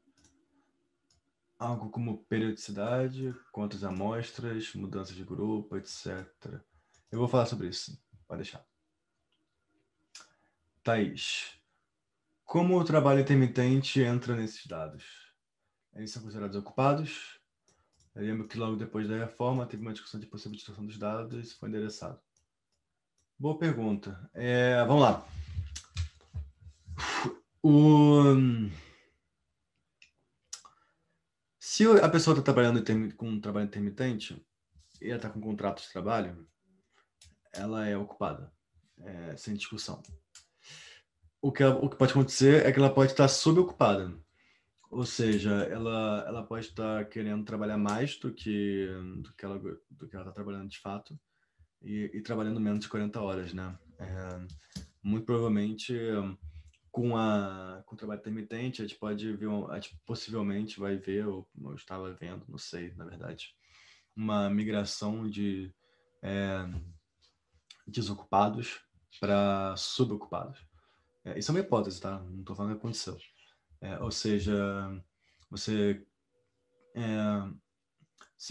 Speaker 6: Algo como periodicidade, quantas amostras, mudanças de grupo, etc. Eu vou falar sobre isso, sim. Pode deixar. Thaís, como o trabalho intermitente entra nesses dados? Eles são considerados ocupados? Eu lembro que logo depois da reforma teve uma discussão de possível distorção dos dados e isso foi endereçado. Boa pergunta. Vamos lá. Se a pessoa está trabalhando com um trabalho intermitente e ela está com um contrato de trabalho, ela é ocupada, sem discussão. O que pode acontecer é que ela pode estar subocupada. Ou seja, ela pode estar querendo trabalhar mais do que ela está trabalhando de fato e trabalhando menos de 40 horas, né? Muito provavelmente, com o trabalho intermitente, a gente pode ver, a gente possivelmente vai ver, ou eu estava vendo, não sei, na verdade, uma migração de desocupados para subocupados. Isso é uma hipótese, tá? Não estou falando que aconteceu. Ou seja, você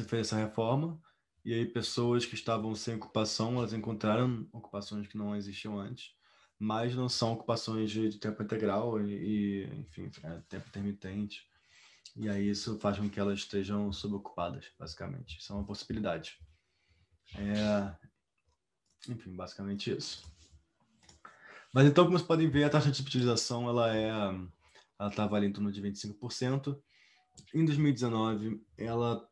Speaker 6: fez essa reforma e aí pessoas que estavam sem ocupação, elas encontraram ocupações que não existiam antes, mas não são ocupações de tempo integral e enfim, tempo intermitente. E aí isso faz com que elas estejam subocupadas, basicamente. Isso é uma possibilidade. Enfim, basicamente isso. Mas então, como vocês podem ver, a taxa de utilização ela estava ali em torno de 25%. Em 2019, ela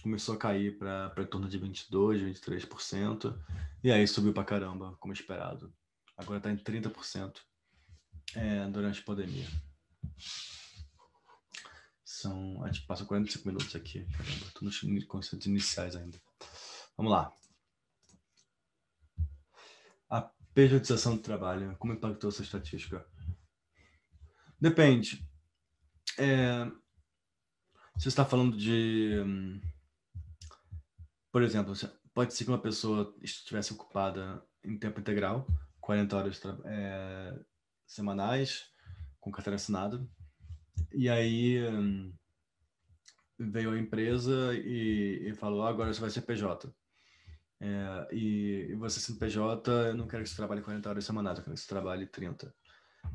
Speaker 6: começou a cair para em torno de 22%, 23%. E aí subiu para caramba, como esperado. Agora está em 30% durante a pandemia. A gente passou 45 minutos aqui. Caramba, estou nos conceitos iniciais ainda. Vamos lá. A pejotização do trabalho, como impactou essa estatística? Depende. Você está falando de... Por exemplo, pode ser que uma pessoa estivesse ocupada em tempo integral, 40 horas semanais, com carteira assinada, e aí veio a empresa e falou, agora você vai ser PJ. E você sendo PJ, eu não quero que você trabalhe 40 horas semanais, eu quero que você trabalhe 30.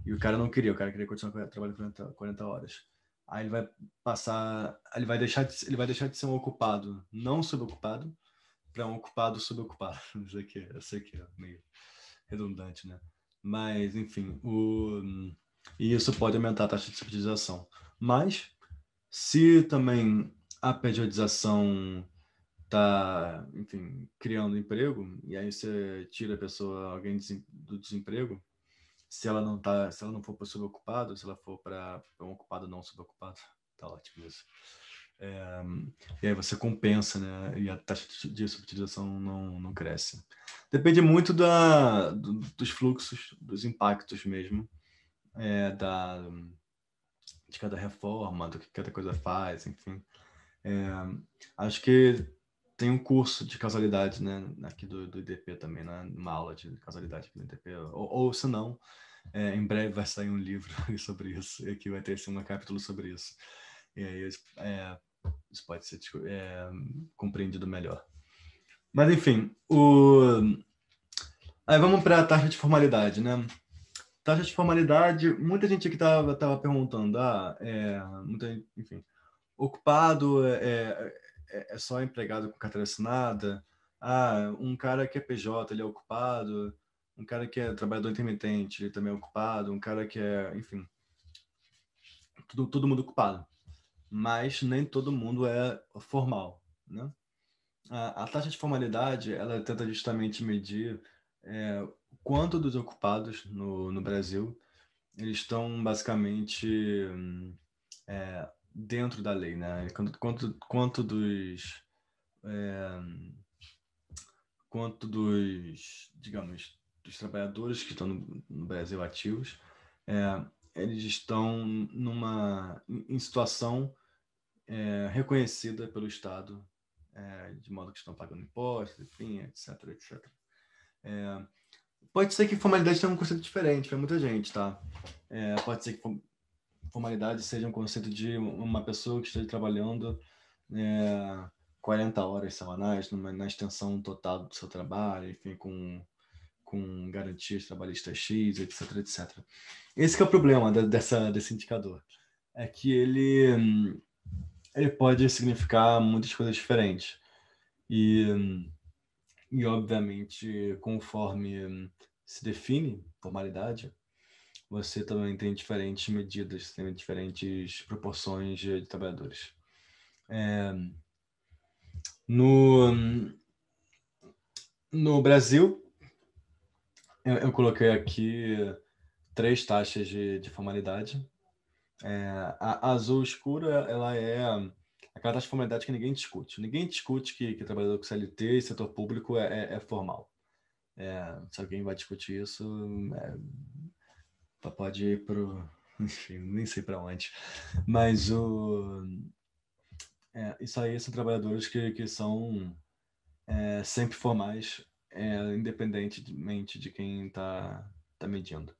Speaker 6: E o cara não queria, o cara queria continuar trabalhando 40 horas. Aí ele vai passar, ele vai deixar de ser um ocupado não subocupado para um ocupado subocupado. Isso aqui, eu sei que é meio redundante, né? Mas, enfim, e isso pode aumentar a taxa de subsidização. Mas, se também a periodização está, enfim, criando emprego, e aí você tira a pessoa, alguém do desemprego, se ela não for para subocupado, se ela for para um ocupado não subocupado, tá ótimo isso. E aí você compensa, né? E a taxa de subsidização não cresce. Depende muito dos fluxos, dos impactos mesmo, de cada reforma, do que cada coisa faz, enfim. Acho que tem um curso de causalidade, né, aqui do IDP também, né, uma aula de causalidade aqui do IDP, ou se não, em breve vai sair um livro sobre isso, e aqui vai ter assim, um capítulo sobre isso. E aí isso pode ser compreendido melhor. Mas, enfim, aí vamos para a taxa de formalidade, né? Taxa de formalidade, muita gente aqui estava perguntando, enfim, ocupado é só empregado com carteira assinada, um cara que é PJ, ele é ocupado, um cara que é trabalhador intermitente, ele também é ocupado, um cara que enfim, todo mundo ocupado. Mas nem todo mundo é formal, né? A taxa de formalidade, ela tenta justamente medir quanto dos ocupados no Brasil eles estão basicamente dentro da lei, né? Quanto digamos, dos trabalhadores que estão no Brasil ativos, eles estão em situação reconhecida pelo Estado, de modo que estão pagando impostos, enfim, etc, etc. Pode ser que formalidade tenha um conceito diferente para muita gente, tá? Pode ser que formalidade seja um conceito de uma pessoa que esteja trabalhando 40 horas semanais na extensão total do seu trabalho, enfim, com garantias trabalhistas X, etc, etc. Esse que é o problema desse indicador. É que ele pode significar muitas coisas diferentes. E obviamente, conforme se define formalidade, você também tem diferentes medidas, tem diferentes proporções de trabalhadores. No Brasil, eu coloquei aqui 3 taxas de formalidade. A azul escura, ela é aquela taxa de formalidade que ninguém discute. Ninguém discute que trabalhador com CLT e setor público é formal. Se alguém vai discutir isso, pode ir pro... Enfim, nem sei para onde. Mas isso aí são trabalhadores que são sempre formais, independentemente de quem está medindo.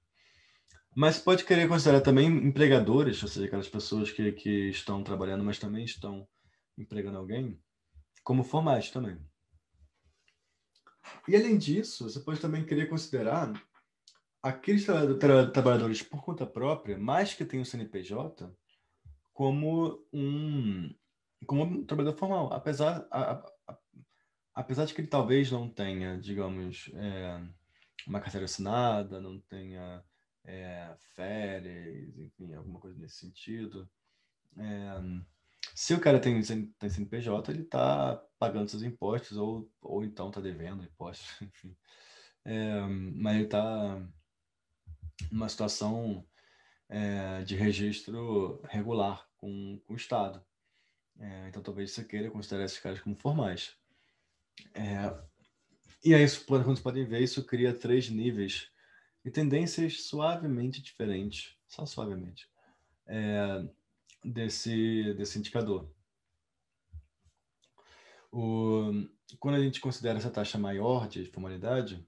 Speaker 6: Mas pode querer considerar também empregadores, ou seja, aquelas pessoas que estão trabalhando, mas também estão empregando alguém, como formais também. E além disso, você pode também querer considerar aqueles trabalhadores por conta própria, mais que tenham CNPJ, como um trabalhador formal, apesar de que ele talvez não tenha, digamos, uma carteira assinada, não tenha férias, enfim, alguma coisa nesse sentido. Se o cara tem CNPJ, ele está pagando seus impostos ou então está devendo impostos, enfim. Mas ele está numa situação de registro regular com o Estado. Então, talvez você queira considerar esses caras como formais. E aí, como vocês podem ver, isso cria 3 níveis e tendências suavemente diferentes, só suavemente, desse indicador. Quando a gente considera essa taxa maior de formalidade,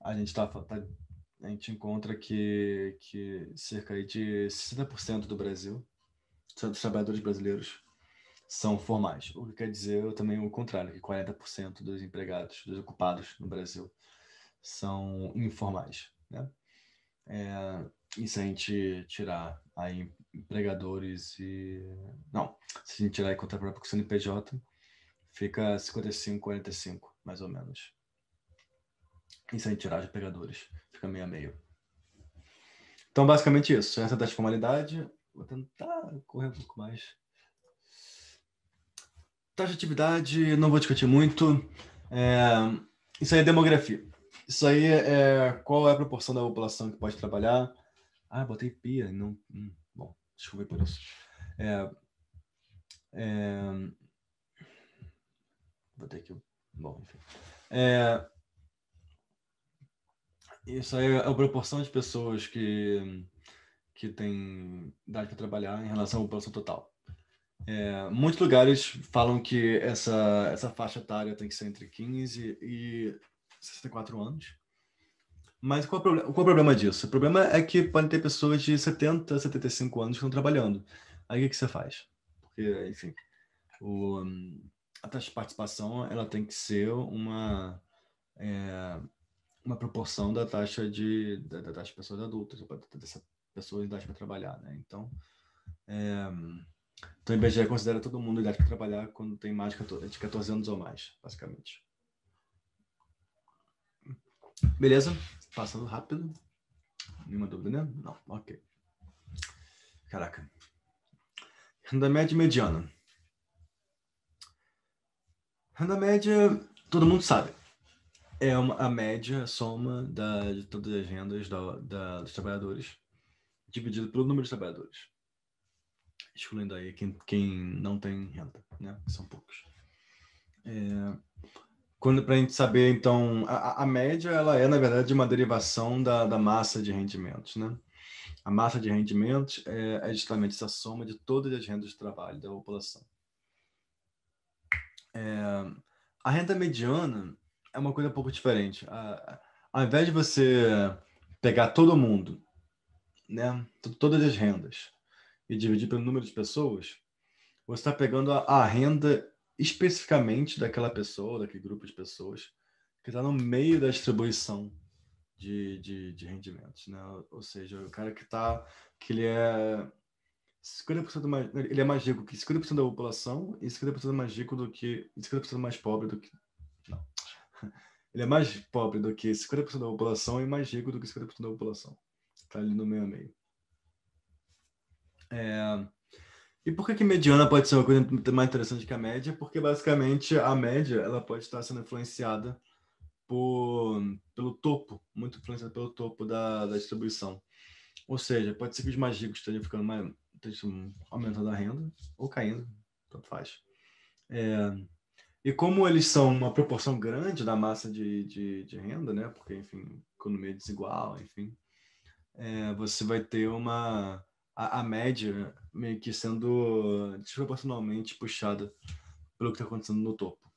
Speaker 6: a gente encontra que cerca aí de 60% do Brasil, dos trabalhadores brasileiros, são formais. O que quer dizer também o contrário, que 40% dos empregados, dos ocupados no Brasil, são informais, né? E se a gente tirar aí empregadores e... Não, se a gente tirar e contar para a CNPJ, fica 55-45, mais ou menos. E se a gente tirar de empregadores, fica meio a meio. Então, basicamente isso. Essa é a formalidade. Vou tentar correr um pouco mais. Taxa de atividade, não vou discutir muito. Isso aí é demografia. Isso aí qual é a proporção da população que pode trabalhar. Botei pia. Não, bom, desculpa por isso. Botei aqui. Bom, enfim. Isso aí é a proporção de pessoas que têm idade para trabalhar em relação à população total. Muitos lugares falam que essa faixa etária tem que ser entre 15 e 64 anos. Mas qual é o problema disso? O problema é que podem ter pessoas de 70 a 75 anos que estão trabalhando. Aí o que você faz? Porque, enfim, a taxa de participação ela tem que ser uma proporção da taxa de pessoas adultas, dessa pessoa de idade para trabalhar, né? Então, o IBGE considera todo mundo idade para trabalhar quando tem mais de 14 anos ou mais, basicamente. Beleza? Passando rápido. Nenhuma dúvida, né? Não, ok. Caraca. Renda média e mediana. Renda média, todo mundo sabe. A média, a soma de todas as rendas dos trabalhadores, dividido pelo número de trabalhadores. Excluindo aí quem não tem renda, né? São poucos. Para a gente saber, então, a média, ela é, na verdade, uma derivação da massa de rendimentos, né? A massa de rendimentos é justamente essa soma de todas as rendas de trabalho da população. A renda mediana é uma coisa um pouco diferente. Ao invés de você pegar todo mundo, né? Todas as rendas, e dividir pelo número de pessoas, você está pegando a renda especificamente daquela pessoa, daquele grupo de pessoas que está no meio da distribuição de rendimentos, né? Ou seja, o cara que ele é 50% mais, ele é mais rico que 50% da população e 50% mais rico do que 50% mais pobre do que não. Ele é mais pobre do que 50% da população e mais rico do que 50% da população. Está ali no meio a meio. E por que mediana pode ser uma coisa mais interessante que a média? Porque, basicamente, a média ela pode estar sendo influenciada pelo topo, muito influenciada pelo topo da distribuição. Ou seja, pode ser que os mais ricos estejam aumentando a renda ou caindo, tanto faz. E como eles são uma proporção grande da massa de renda, né? Porque, enfim, economia desigual, enfim, você vai ter a média meio que sendo desproporcionalmente puxada pelo que está acontecendo no topo.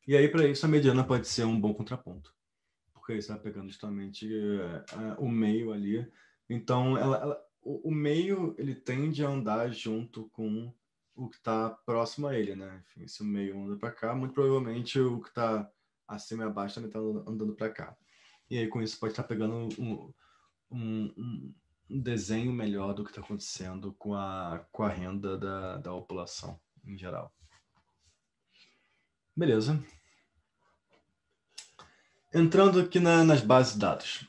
Speaker 6: E aí, para isso, a mediana pode ser um bom contraponto, porque você está pegando justamente o meio ali. Então, o meio ele tende a andar junto com o que está próximo a ele, né? Enfim, se o meio anda para cá, muito provavelmente o que está acima e abaixo também está andando para cá. E aí, com isso, pode estar pegando um desenho melhor do que está acontecendo com a renda da população em geral. Beleza. Entrando aqui nas bases de dados.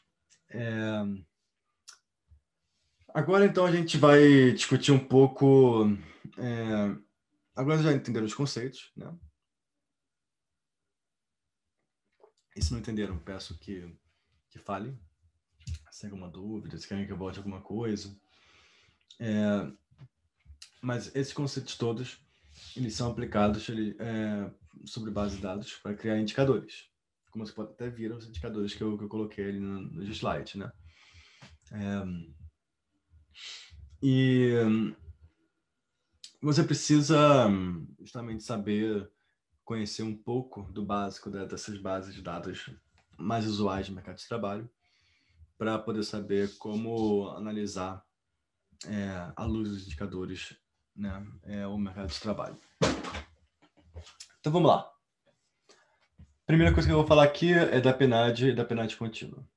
Speaker 6: Agora, então, a gente vai discutir um pouco... agora já entenderam os conceitos, né? E se não entenderam, peço que falem. Se tem alguma dúvida, se querem que eu volte alguma coisa. Mas esses conceitos todos, eles são aplicados sobre base de dados para criar indicadores. Como você pode até ver os indicadores que eu coloquei ali no slide, né? E você precisa justamente saber conhecer um pouco do básico dessas bases de dados mais usuais do mercado de trabalho para poder saber como analisar à luz dos indicadores, né, o mercado de trabalho. Então vamos lá. Primeira coisa que eu vou falar aqui é da PNAD e da PNAD contínua.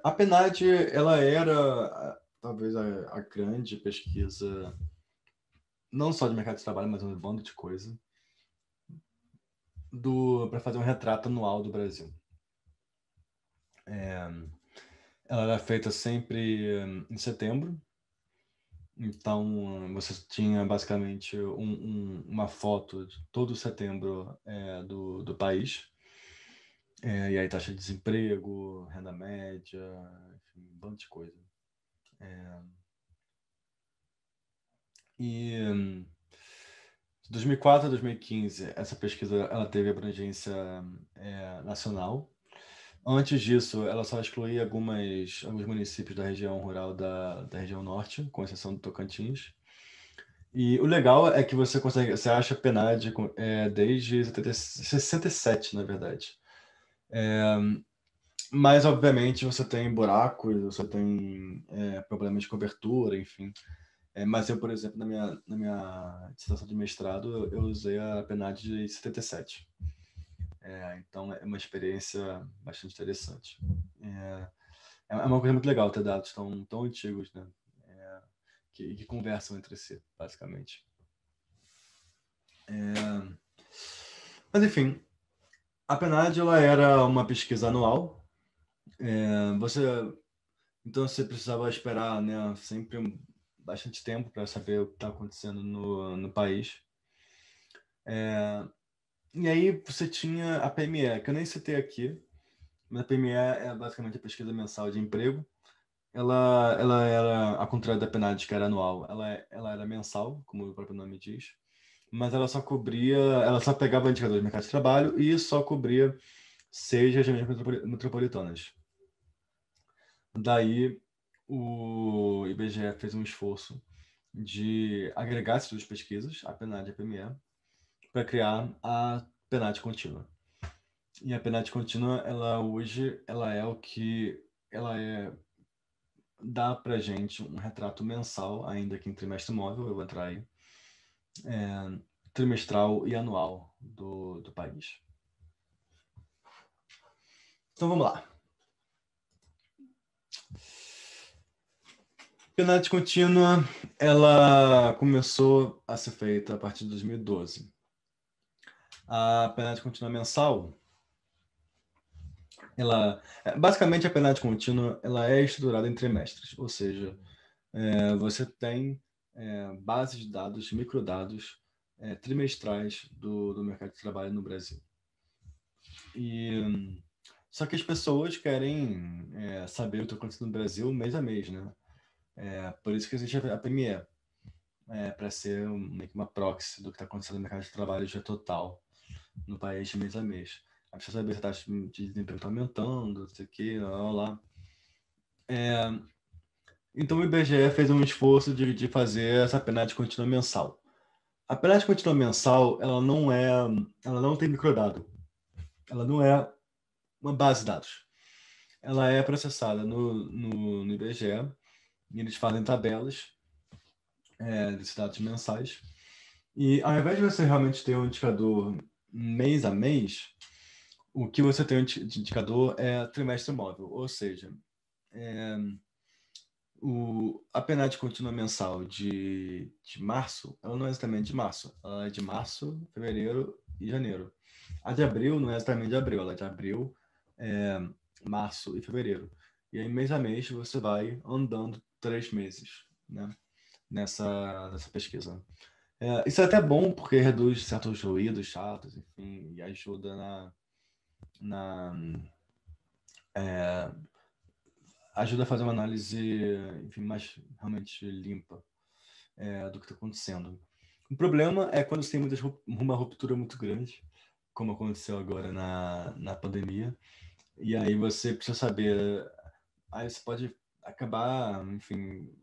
Speaker 6: A PNAD, ela era talvez a grande pesquisa, não só de mercado de trabalho, mas um bando de coisa, para fazer um retrato anual do Brasil. Ela era feita sempre em setembro, então você tinha basicamente uma foto de todo setembro do país, e aí taxa de desemprego, renda média, enfim, um bando de coisa. E de 2004 a 2015, essa pesquisa ela teve abrangência nacional. Antes disso, ela só excluía alguns municípios da região rural da região norte, com exceção do Tocantins. E o legal é que você acha PNAD desde 67, na verdade. Mas, obviamente, você tem buracos, você tem problemas de cobertura, enfim. Mas eu, por exemplo, na minha dissertação de mestrado, eu usei a PNAD de 77. Então, é uma experiência bastante interessante. É uma coisa muito legal ter dados tão antigos, né? Que conversam entre si, basicamente. Mas, enfim, a PNAD ela era uma pesquisa anual. Então, você precisava esperar, né, sempre bastante tempo para saber o que está acontecendo no país. E aí você tinha a PME, que eu nem citei aqui, mas a PME é basicamente a pesquisa mensal de emprego. Ela era, ao contrário da PNAD, que era anual, ela era mensal, como o próprio nome diz, mas ela só pegava indicadores do mercado de trabalho e só cobria 6 regiões metropolitanas. Daí, o IBGE fez um esforço de agregar essas duas pesquisas, a PNAD e a PME, para criar a PNAD contínua. E a PNAD contínua, hoje, ela é o que dá para gente um retrato mensal, ainda que em trimestre móvel, eu vou entrar aí, trimestral e anual do país. Então vamos lá. PNAD contínua, ela começou a ser feita a partir de 2012. A PNAD contínua mensal, basicamente a PNAD contínua, ela é estruturada em trimestres, ou seja, você tem bases de dados, microdados trimestrais do mercado de trabalho no Brasil. Só que as pessoas querem saber o que está acontecendo no Brasil mês a mês, né? Por isso que existe a PME, para ser meio que uma proxy do que está acontecendo no mercado de trabalho já total no país de mês a mês. A pessoa saber se a taxa de desemprego está aumentando, não sei o que, lá. Então o IBGE fez um esforço de fazer essa PNAD contínua mensal. A PNAD contínua mensal, ela não tem microdado. Ela não é uma base de dados. Ela é processada no IBGE e eles fazem tabelas desses dados mensais. E ao invés de você realmente ter um indicador mês a mês, o que você tem de indicador é trimestre móvel, ou seja, a PNAD contínua mensal de março, ela não é exatamente de março, ela é de março, fevereiro e janeiro. A de abril não é exatamente de abril, ela é de abril, março e fevereiro. E aí, mês a mês, você vai andando 3 meses, né, nessa pesquisa. Isso é até bom, porque reduz certos ruídos chatos, enfim, e ajuda ajuda a fazer uma análise, enfim, mais realmente limpa do que está acontecendo. O problema é quando você tem uma ruptura muito grande, como aconteceu agora na pandemia, e aí você precisa saber, aí você pode acabar, enfim,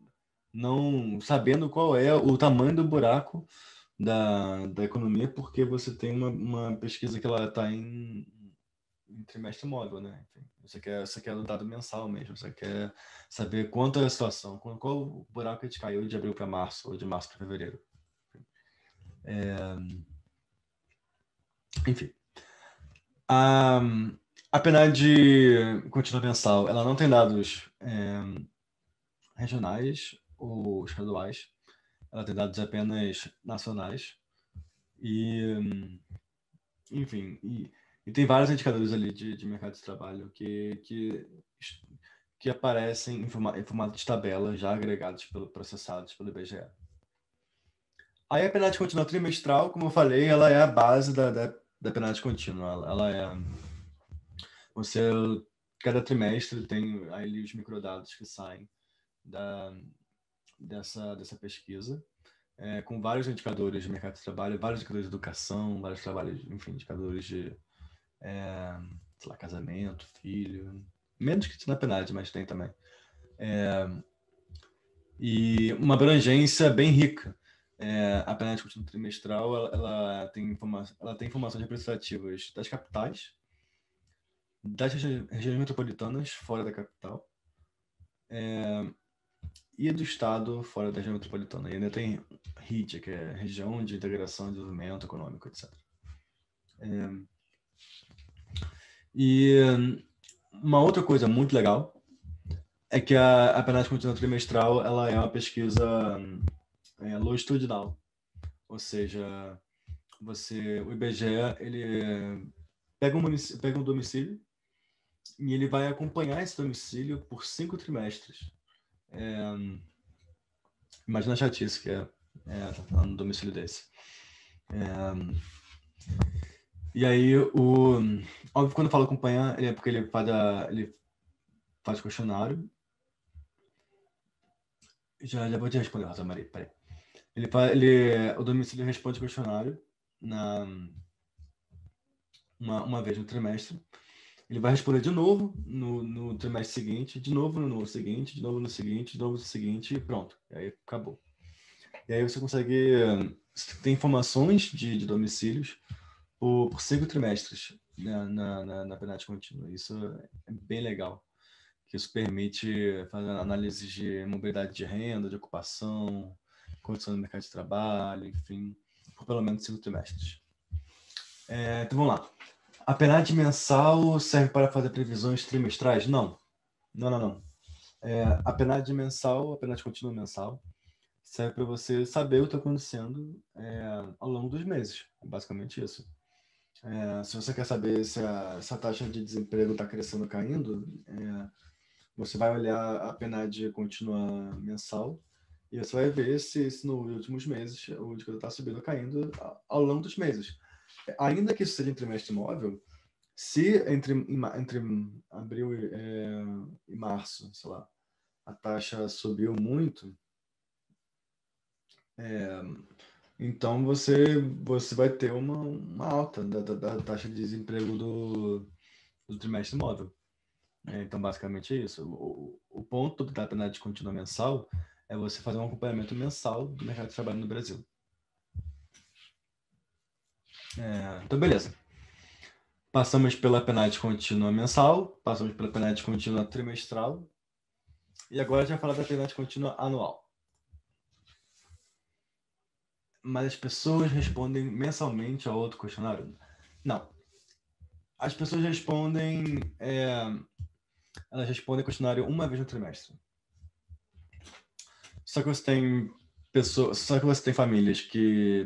Speaker 6: não sabendo qual é o tamanho do buraco da economia, porque você tem uma pesquisa que ela está em trimestre móvel, né? Enfim, você quer o dado mensal mesmo, você quer saber quanto é a situação, qual o buraco que a gente caiu de abril para março, ou de março para fevereiro. Enfim. A PNAD contínua mensal, ela não tem dados regionais ou estaduais, ela tem dados apenas nacionais. E, enfim, e tem vários indicadores ali de mercado de trabalho que aparecem em formato de tabela, já agregados processados pelo IBGE. Aí a PNAD contínua trimestral, como eu falei, ela é a base da PNAD contínua. Ela é... cada trimestre tem aí os microdados que saem dessa pesquisa, com vários indicadores de mercado de trabalho, vários indicadores de educação, vários trabalhos, enfim, indicadores de sei lá, casamento, filho, menos que na PNAD, mas tem também. E uma abrangência bem rica. A PNAD contínua trimestral, ela tem informações representativas das capitais, das regiões metropolitanas fora da capital, e do estado fora da região metropolitana. E ainda tem RID, que é Região de Integração e Desenvolvimento Econômico, etc. E uma outra coisa muito legal é que a PNAD contínua trimestral ela é uma pesquisa longitudinal. Ou seja, o IBGE ele pega um domicílio e ele vai acompanhar esse domicílio por 5 trimestres. Imagina a chatice que tá no domicílio desse. E aí, óbvio, quando eu falo acompanhar, é porque ele faz questionário. Já vou te responder, Rosa Maria, peraí. O domicílio responde questionário uma vez no trimestre. Ele vai responder de novo no trimestre seguinte, de novo no seguinte, de novo no seguinte, de novo no seguinte, e pronto. E aí acabou. E aí você consegue ter informações de domicílios por 5 trimestres, né, na PNAD contínua. Isso é bem legal. Que isso permite fazer análises de mobilidade de renda, de ocupação, condição do mercado de trabalho, enfim, por pelo menos 5 trimestres. Então vamos lá. A PNAD mensal serve para fazer previsões trimestrais? Não. A PNAD mensal, a PNAD contínua mensal, serve para você saber o que está acontecendo ao longo dos meses. É basicamente isso. Se você quer saber se a taxa de desemprego está crescendo ou caindo, você vai olhar a PNAD contínua mensal e você vai ver se nos últimos meses o indicador está subindo ou caindo ao longo dos meses. Ainda que isso seja em trimestre móvel, se entre abril e março, sei lá, a taxa subiu muito, então você vai ter uma alta da taxa de desemprego do trimestre móvel. Então, basicamente é isso. O ponto da PNAD contínua mensal é você fazer um acompanhamento mensal do mercado de trabalho no Brasil. Então, beleza. Passamos pela PNAD contínua mensal, passamos pela PNAD contínua trimestral, e agora a gente vai falar da PNAD contínua anual. Mas as pessoas respondem mensalmente ao outro questionário? Não. As pessoas respondem... elas respondem o questionário uma vez no trimestre. Só que você tem famílias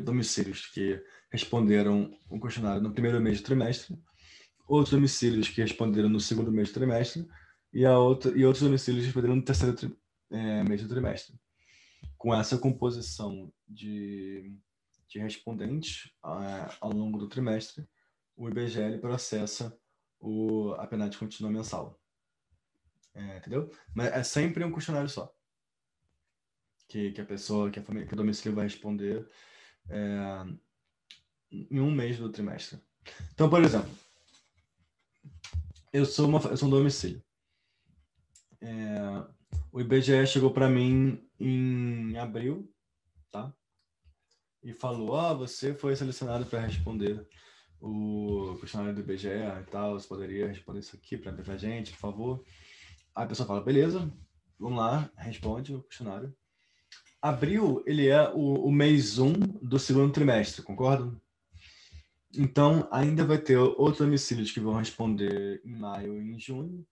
Speaker 6: domicílios que responderam o questionário no primeiro mês do trimestre, outros domicílios que responderam no segundo mês do trimestre e outros domicílios que responderam no terceiro mês do trimestre. Com essa composição de respondentes ao longo do trimestre, o IBGE processa a PNAD contínua mensal. Entendeu? Mas é sempre um questionário só. Que a pessoa, que a família, que o domicílio vai responder em um mês do trimestre. Então, por exemplo, eu sou um domicílio. O IBGE chegou para mim em abril, tá? E falou, você foi selecionado para responder o questionário do IBGE e tal, você poderia responder isso aqui para a gente, por favor? Aí a pessoa fala, beleza, vamos lá, responde o questionário. Abril, ele é o mês 1 do segundo trimestre, concordam? Então, ainda vai ter outros domicílios que vão responder em maio e em junho,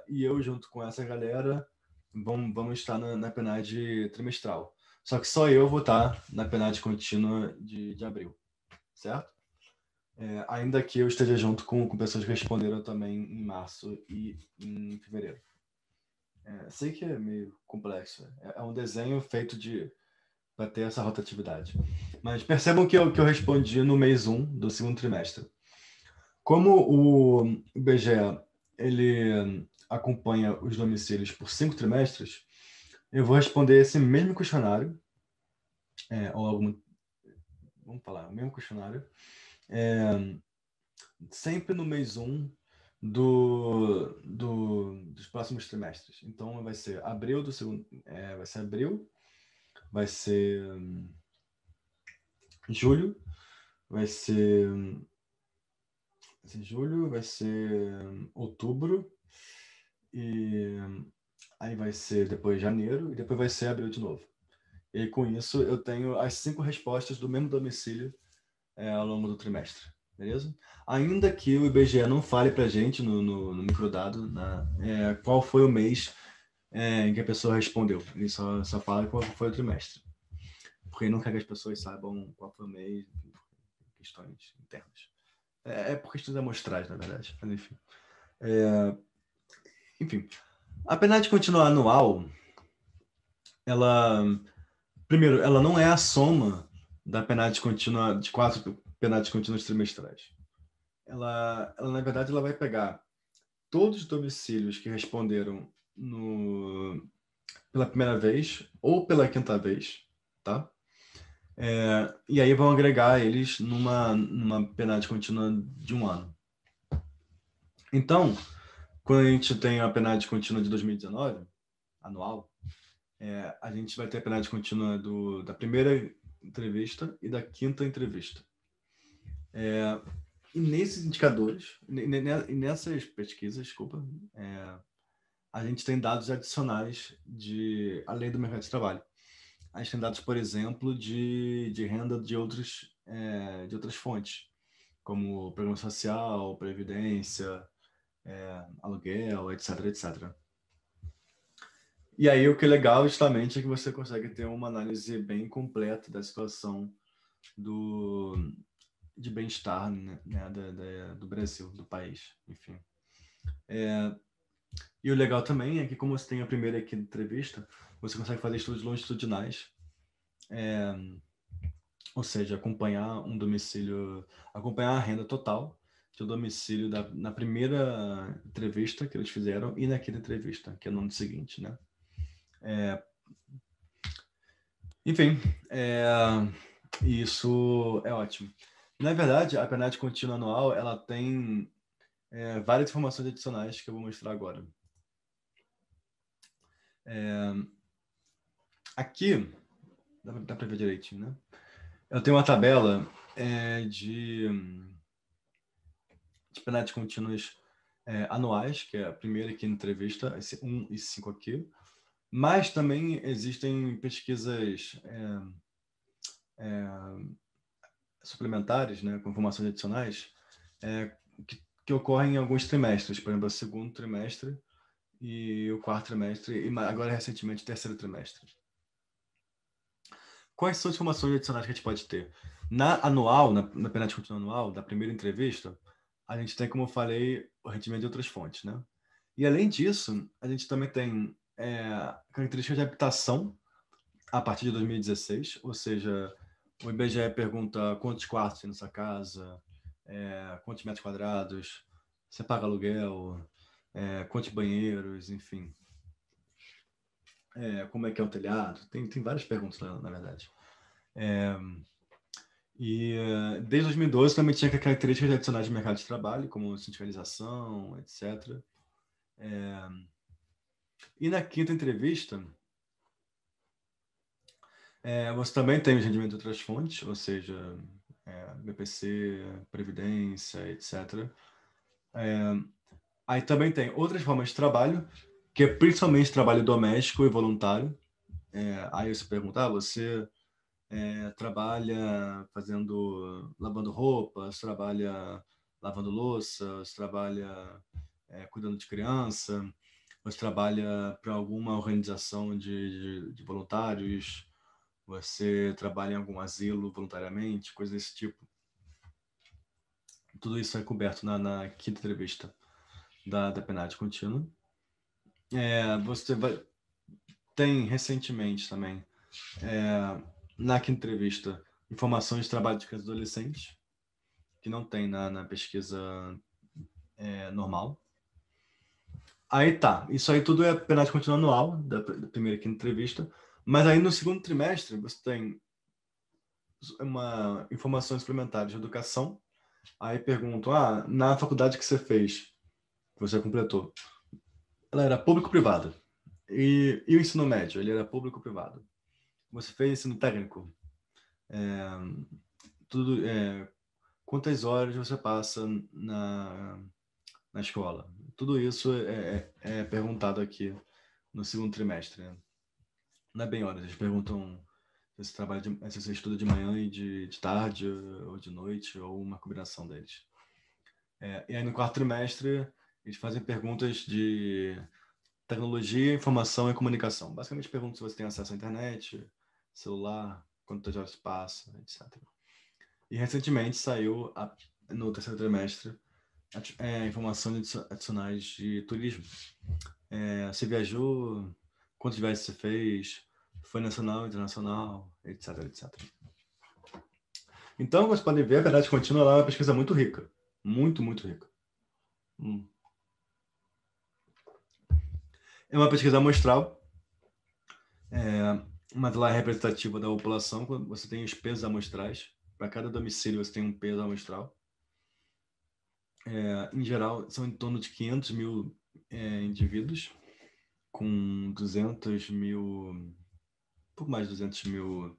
Speaker 6: e eu, junto com essa galera, vamos estar na PNAD trimestral. Só que só eu vou estar na PNAD contínua de abril, certo? Ainda que eu esteja junto com pessoas que responderam também em março e em fevereiro. Sei que é meio complexo. É um desenho feito para ter essa rotatividade. Mas percebam que eu respondi no mês 1 do segundo trimestre. Como o IBGE ele acompanha os domicílios por 5 trimestres, eu vou responder esse mesmo questionário, vamos falar, o mesmo questionário, sempre no mês 1 dos próximos trimestres. Então, vai ser abril do segundo, vai ser abril, vai ser julho, vai ser julho, vai ser outubro, e aí vai ser depois janeiro, e depois vai ser abril de novo. E aí, com isso, eu tenho as 5 respostas do mesmo domicílio ao longo do trimestre, beleza? Ainda que o IBGE não fale para a gente no microdado, né, qual foi o mês em que a pessoa respondeu. Ele só fala qual foi o trimestre. Porque não quer que as pessoas saibam qual foi o mês, questões internas. Por questões amostrais, na verdade. Mas, enfim. Enfim, a PNAD contínua anual, primeiro, ela não é a soma da PNAD contínua, de 4 PNAD contínuas trimestrais. Ela, na verdade, ela vai pegar todos os domicílios que responderam pela primeira vez ou pela quinta vez, tá? E aí vão agregar eles numa PNAD contínua de 1 ano. Então, quando a gente tem a PNAD contínua de 2019, anual, a gente vai ter a PNAD contínua da primeira entrevista e da quinta entrevista. E nesses indicadores, e nessas pesquisas, desculpa, a gente tem dados adicionais além do mercado de trabalho. A gente tem dados, por exemplo, de renda de outras fontes, como programa social, previdência, aluguel, etc, etc. E aí o que é legal justamente é que você consegue ter uma análise bem completa da situação de bem-estar, né, do Brasil, do país, enfim. E o legal também é que, como você tem a primeira aqui entrevista, você consegue fazer estudos longitudinais, ou seja, acompanhar um domicílio, acompanhar a renda total do domicílio na primeira entrevista que eles fizeram e naquela entrevista, que é no ano seguinte, né? Enfim, isso é ótimo. Na verdade, a PNAD contínua anual, ela tem várias informações adicionais que eu vou mostrar agora. Aqui, dá para ver direitinho, né? Eu tenho uma tabela de PNAD contínuas anuais, que é a primeira aqui na entrevista, esse 1 e 5 aqui. Mas também existem pesquisas suplementares, né, com informações adicionais, que ocorrem em alguns trimestres, por exemplo, o segundo trimestre e o quarto trimestre, e agora recentemente o terceiro trimestre. Quais são as informações adicionais que a gente pode ter? Na PNAD contínua anual, da primeira entrevista, a gente tem, como eu falei, o rendimento de outras fontes, né? E além disso, a gente também tem características de habitação a partir de 2016, ou seja, o IBGE pergunta quantos quartos tem na sua casa, quantos metros quadrados, você paga aluguel, quantos banheiros, enfim. Como é que é o telhado? Tem várias perguntas, na verdade. Desde 2012 também tinha características adicionais de mercado de trabalho, como sindicalização, etc. E na quinta entrevista, você também tem o rendimento de outras fontes, ou seja, BPC, Previdência, etc. Aí também tem outras formas de trabalho, que é principalmente trabalho doméstico e voluntário. Aí você pergunta, você trabalha lavando roupa, você trabalha lavando louça, você trabalha cuidando de criança, você trabalha para alguma organização de voluntários, você trabalha em algum asilo voluntariamente, coisas desse tipo. Tudo isso é coberto na quinta entrevista da PNAD contínua. Tem recentemente também, na quinta entrevista, informações de trabalho de crianças e adolescentes, que não tem na pesquisa normal. Aí tá, isso aí tudo é PNAD contínua anual, da primeira e quinta entrevista, mas aí no segundo trimestre você tem informações suplementares de educação. Aí perguntam, na faculdade que você fez, que você completou, ela era público-privada. E o ensino médio, ele era público-privado. Você fez ensino técnico. Quantas horas você passa na escola? Tudo isso é perguntado aqui no segundo trimestre. Né? Não é bem horas, eles perguntam se você estuda de manhã e de tarde, ou de noite, ou uma combinação deles. E aí no quarto trimestre, eles fazem perguntas de tecnologia, informação e comunicação. Basicamente perguntam se você tem acesso à internet, celular, quantas horas passa, etc. E recentemente saiu, no terceiro trimestre, informações adicionais de turismo. Você viajou, quantas viagens você fez, foi nacional, internacional, etc, etc. Então, como vocês podem ver, a PNAD contínua é uma pesquisa muito rica. Muito, muito rica. É uma pesquisa amostral, mas ela é representativa da população. Quando você tem os pesos amostrais, para cada domicílio você tem um peso amostral. Em geral, são em torno de 500 mil indivíduos, com 200 mil, um pouco mais de 200 mil,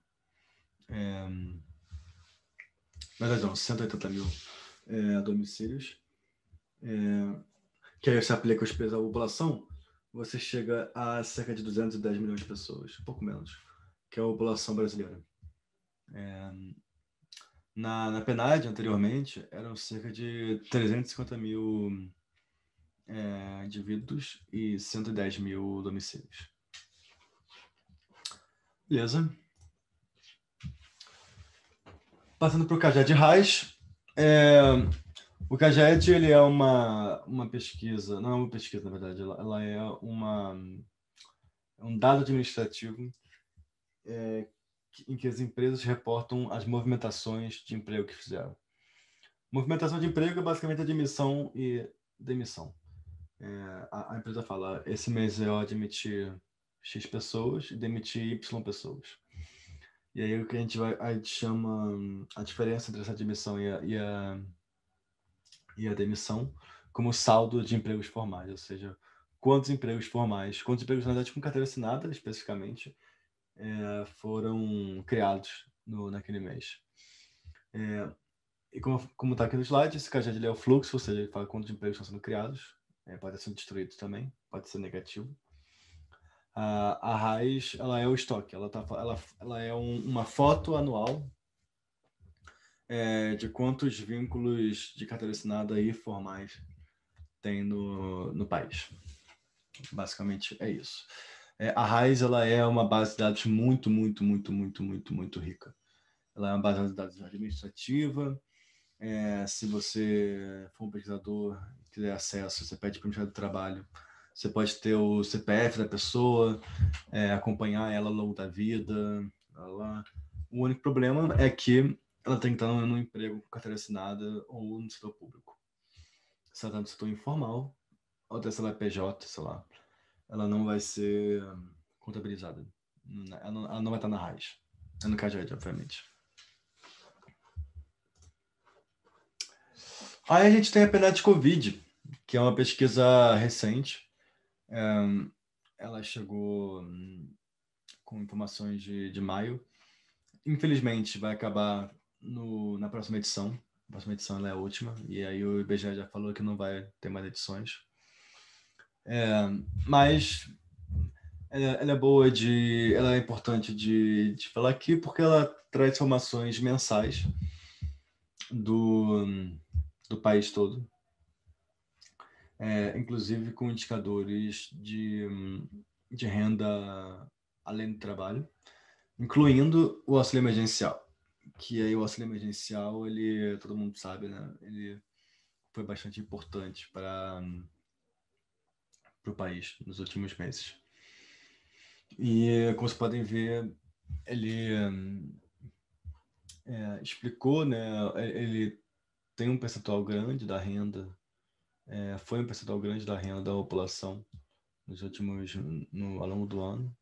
Speaker 6: na verdade não, 180 mil domicílios, que aí você aplica os pesos à população, você chega a cerca de 210 milhões de pessoas, um pouco menos, que é a população brasileira. Na PNAD, anteriormente, eram cerca de 350 mil indivíduos e 110 mil domicílios. Beleza. Passando para o CAGED-RAIS. O CAGED, ele é uma pesquisa, não é uma pesquisa, na verdade, ela é um dado administrativo em que as empresas reportam as movimentações de emprego que fizeram. Movimentação de emprego é basicamente admissão e demissão. A empresa fala, esse mês eu admiti X pessoas e demiti Y pessoas. E aí o que a gente chama a diferença entre essa admissão e a demissão como saldo de empregos formais, ou seja, quantos empregos na verdade com carteira assinada especificamente, foram criados naquele mês. E como está aqui no slide, esse CAGED é o fluxo, ou seja, ele fala quantos empregos estão sendo criados, pode ser destruídos também, pode ser negativo. A RAIS, ela é o estoque, ela é uma foto anual de quantos vínculos de carteira assinada e formais tem no país. Basicamente é isso. A RAIS, ela é uma base de dados muito, muito, muito, muito, muito, muito rica. Ela é uma base de dados administrativa. Se você for um pesquisador e quiser acesso, você pede para o Ministério do Trabalho. Você pode ter o CPF da pessoa, acompanhar ela ao longo da vida. O único problema é que ela tem que estar num emprego com carteira assinada ou no setor público. Se ela está no setor informal, outra se ela é PJ, sei lá, ela não vai ser contabilizada. Ela não vai estar na RAIS. É no CAGED, obviamente. Aí a gente tem a PNAD Covid, que é uma pesquisa recente. Ela chegou com informações de maio. Infelizmente, vai acabar na próxima edição. A próxima edição ela é a última, e aí o IBGE já falou que não vai ter mais edições. Mas ela é boa ela é importante de falar aqui, porque ela traz informações mensais do país todo, inclusive com indicadores de renda além do trabalho, incluindo o auxílio emergencial, que aí o auxílio emergencial, todo mundo sabe, né? Ele foi bastante importante para o país nos últimos meses. E, como vocês podem ver, ele explicou, né? Ele tem um percentual grande da renda, foi um percentual grande da renda da população ao longo do ano.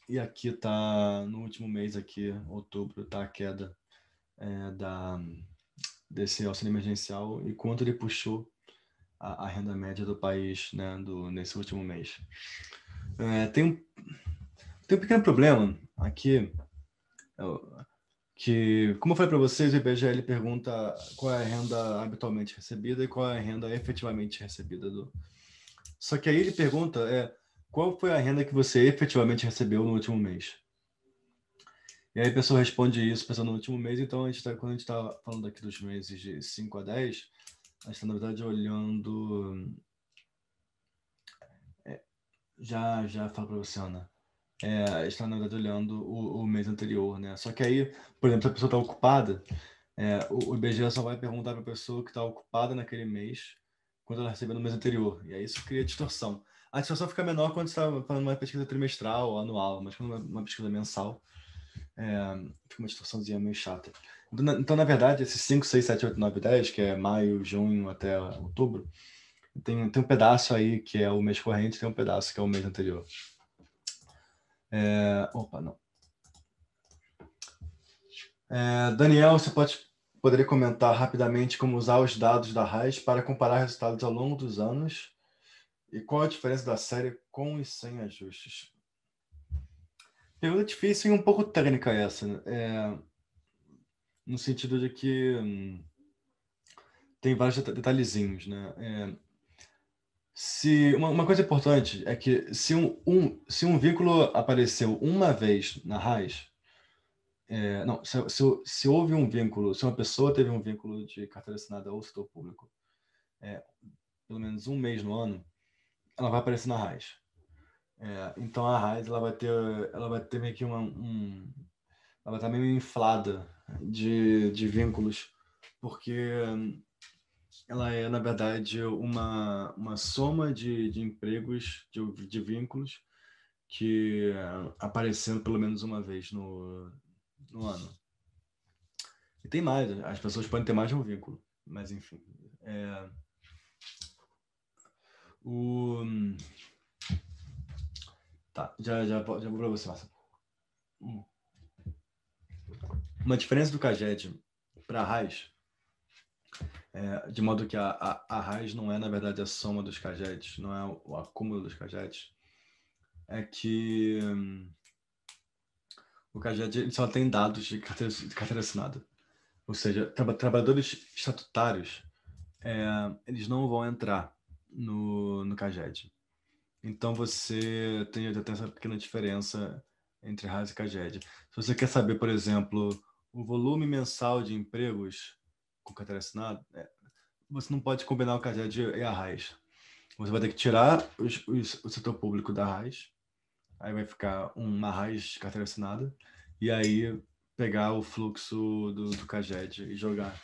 Speaker 6: E aqui está, no último mês, aqui, outubro, está a queda desse auxílio emergencial e quanto ele puxou a renda média do país, né, nesse último mês. Tem um pequeno problema aqui, que, como eu falei para vocês, o IBGE ele pergunta qual é a renda habitualmente recebida e qual é a renda efetivamente recebida. Só que aí ele pergunta qual foi a renda que você efetivamente recebeu no último mês. E aí a pessoa responde isso pensando no último mês. Então, quando a gente está falando aqui dos meses de 5 a 10, a gente está, na verdade, olhando... Já falo para você, Ana. A gente está, na verdade, olhando o mês anterior, né? Só que aí, por exemplo, se a pessoa está ocupada, o IBGE só vai perguntar para a pessoa que está ocupada naquele mês quando ela recebeu no mês anterior. E aí isso cria distorção. A distorção fica menor quando você está falando uma pesquisa trimestral ou anual, mas quando é uma pesquisa mensal, fica uma distorçãozinha meio chata. Então, na verdade, esses 5, 6, 7, 8, 9, 10, que é maio, junho até outubro, tem um pedaço aí que é o mês corrente, tem um pedaço que é o mês anterior. Opa, não. Daniel, você poderia comentar rapidamente como usar os dados da RAIS para comparar resultados ao longo dos anos e qual a diferença da série com e sem ajustes? Pergunta difícil e um pouco técnica essa, né? No sentido de que tem vários detalhezinhos, né? Uma coisa importante é que se um vínculo apareceu uma vez na RAIS, se houve um vínculo, se uma pessoa teve um vínculo de carteira assinada ou setor público, pelo menos um mês no ano, ela vai aparecer na RAIS. Então a RAIS ela vai ter meio que ela vai estar meio inflada de vínculos, porque ela é, na verdade, uma soma de empregos, de vínculos que apareceram pelo menos uma vez no ano. E tem mais, as pessoas podem ter mais de um vínculo, mas enfim. Tá, já vou para você, Márcia. Uma diferença do CAGED para a RAIS, de modo que a RAIS não é, na verdade, a soma dos CAGEDs, não é o acúmulo dos CAGEDs, é que o CAGED ele só tem dados de carteira assinada. Ou seja, trabalhadores estatutários, eles não vão entrar no CAGED. Então, você tem essa pequena diferença entre RAIS e CAGED. Se você quer saber, por exemplo, o volume mensal de empregos com carteira assinada, você não pode combinar o CAGED e a RAIS. Você vai ter que tirar o setor público da RAIS, aí vai ficar uma RAIS de carteira assinada, e aí pegar o fluxo do CAGED e jogar,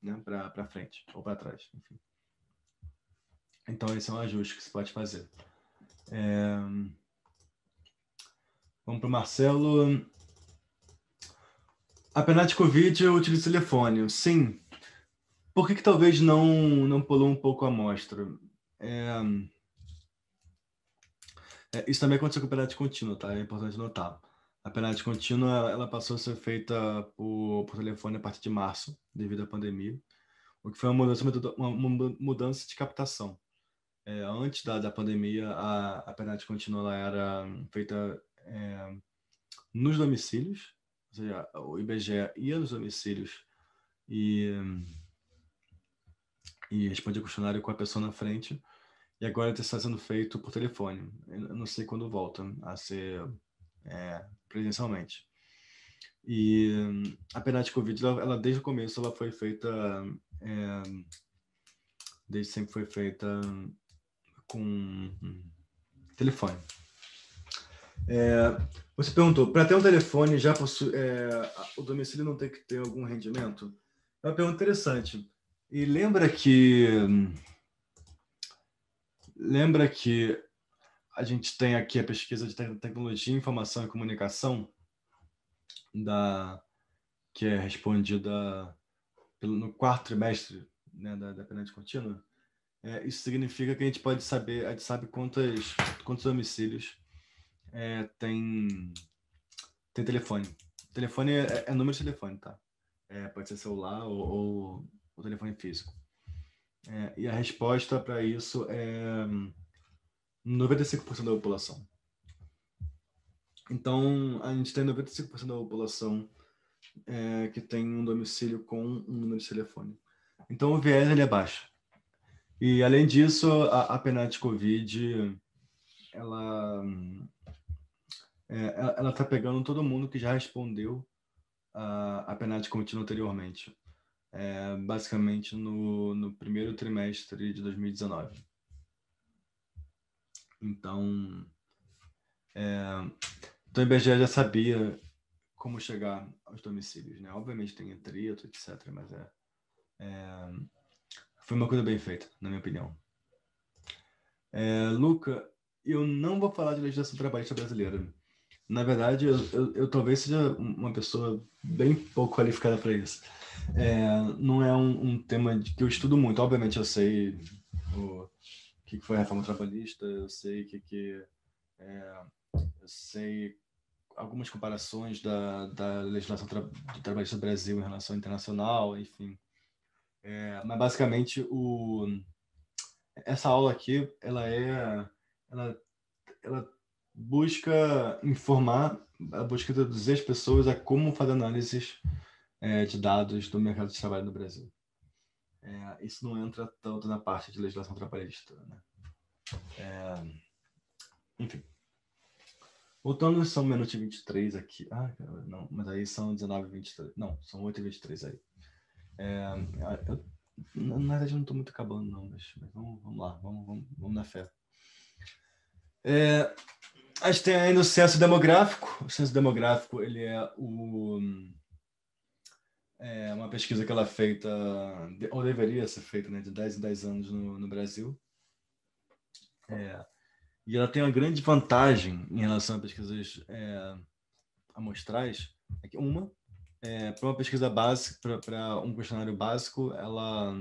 Speaker 6: né, para frente ou para trás, enfim. Então, esse é um ajuste que você pode fazer. Vamos para o Marcelo. A PNAD Covid utiliza telefone. Sim. Por que talvez não pulou um pouco a amostra? Isso também aconteceu com a penalidade contínua, tá? É importante notar. A penalidade contínua, ela passou a ser feita por telefone a partir de março, devido à pandemia, o que foi uma mudança de captação. Antes da pandemia, a penalidade contínua ela era feita nos domicílios, ou seja, o IBGE ia nos domicílios e respondia o questionário com a pessoa na frente, e agora está sendo feito por telefone. Eu não sei quando volta a ser presencialmente. E a penalidade Covid, ela desde o começo, ela foi feita, desde sempre foi feita com telefone. Você perguntou, para ter um telefone já o domicílio não tem que ter algum rendimento? É uma pergunta interessante. E lembra que a gente tem aqui a pesquisa de tecnologia, informação e comunicação, que é respondida no quarto trimestre, né, da penalidade contínua. Isso significa que a gente sabe quantos domicílios tem telefone. Telefone é número de telefone, tá? Pode ser celular ou telefone físico. E a resposta para isso é 95% da população. Então, a gente tem 95% da população que tem um domicílio com um número de telefone. Então, o viés ele é baixo. E, além disso, a penalidade Covid, ela está pegando todo mundo que já respondeu a penalidade contínua anteriormente. Basicamente, no primeiro trimestre de 2019. Então, o IBGE já sabia como chegar aos domicílios, né? Obviamente tem atrito, etc., mas foi uma coisa bem feita, na minha opinião. Luca, eu não vou falar de legislação trabalhista brasileira. Na verdade, eu talvez seja uma pessoa bem pouco qualificada para isso. Não é um tema que eu estudo muito. Obviamente, eu sei o que foi a reforma trabalhista, eu sei eu sei algumas comparações da legislação trabalhista do Brasil em relação internacional, enfim. Mas, basicamente, essa aula aqui, ela busca informar, ela busca introduzir as pessoas a como fazer análises de dados do mercado de trabalho no Brasil. Isso não entra tanto na parte de legislação trabalhista, né? Enfim. Voltando, são meia-noite e 23 aqui. Não, mas aí são 19h23. Não, são 8h23 aí. Na verdade, eu não estou muito acabando, não, mas vamos lá, vamos na fé. A gente tem ainda o censo demográfico. O censo demográfico, ele é uma pesquisa que ela é feita, ou deveria ser feita, né, de 10 em 10 anos no Brasil. E ela tem uma grande vantagem em relação a pesquisas amostrais. Para uma pesquisa básica, para um questionário básico, ela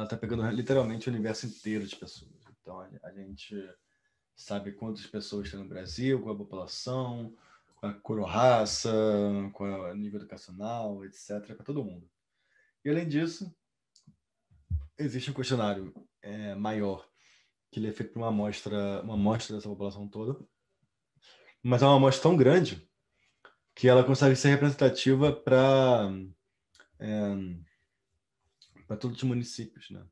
Speaker 6: está pegando literalmente o universo inteiro de pessoas. Então, a gente sabe quantas pessoas tem no Brasil, qual a população, qual a cor ou raça, qual é o nível educacional, etc., para todo mundo. E, além disso, existe um questionário maior, que ele é feito para uma amostra dessa população toda, mas é uma amostra tão grande que ela consegue ser representativa para todos os municípios, né?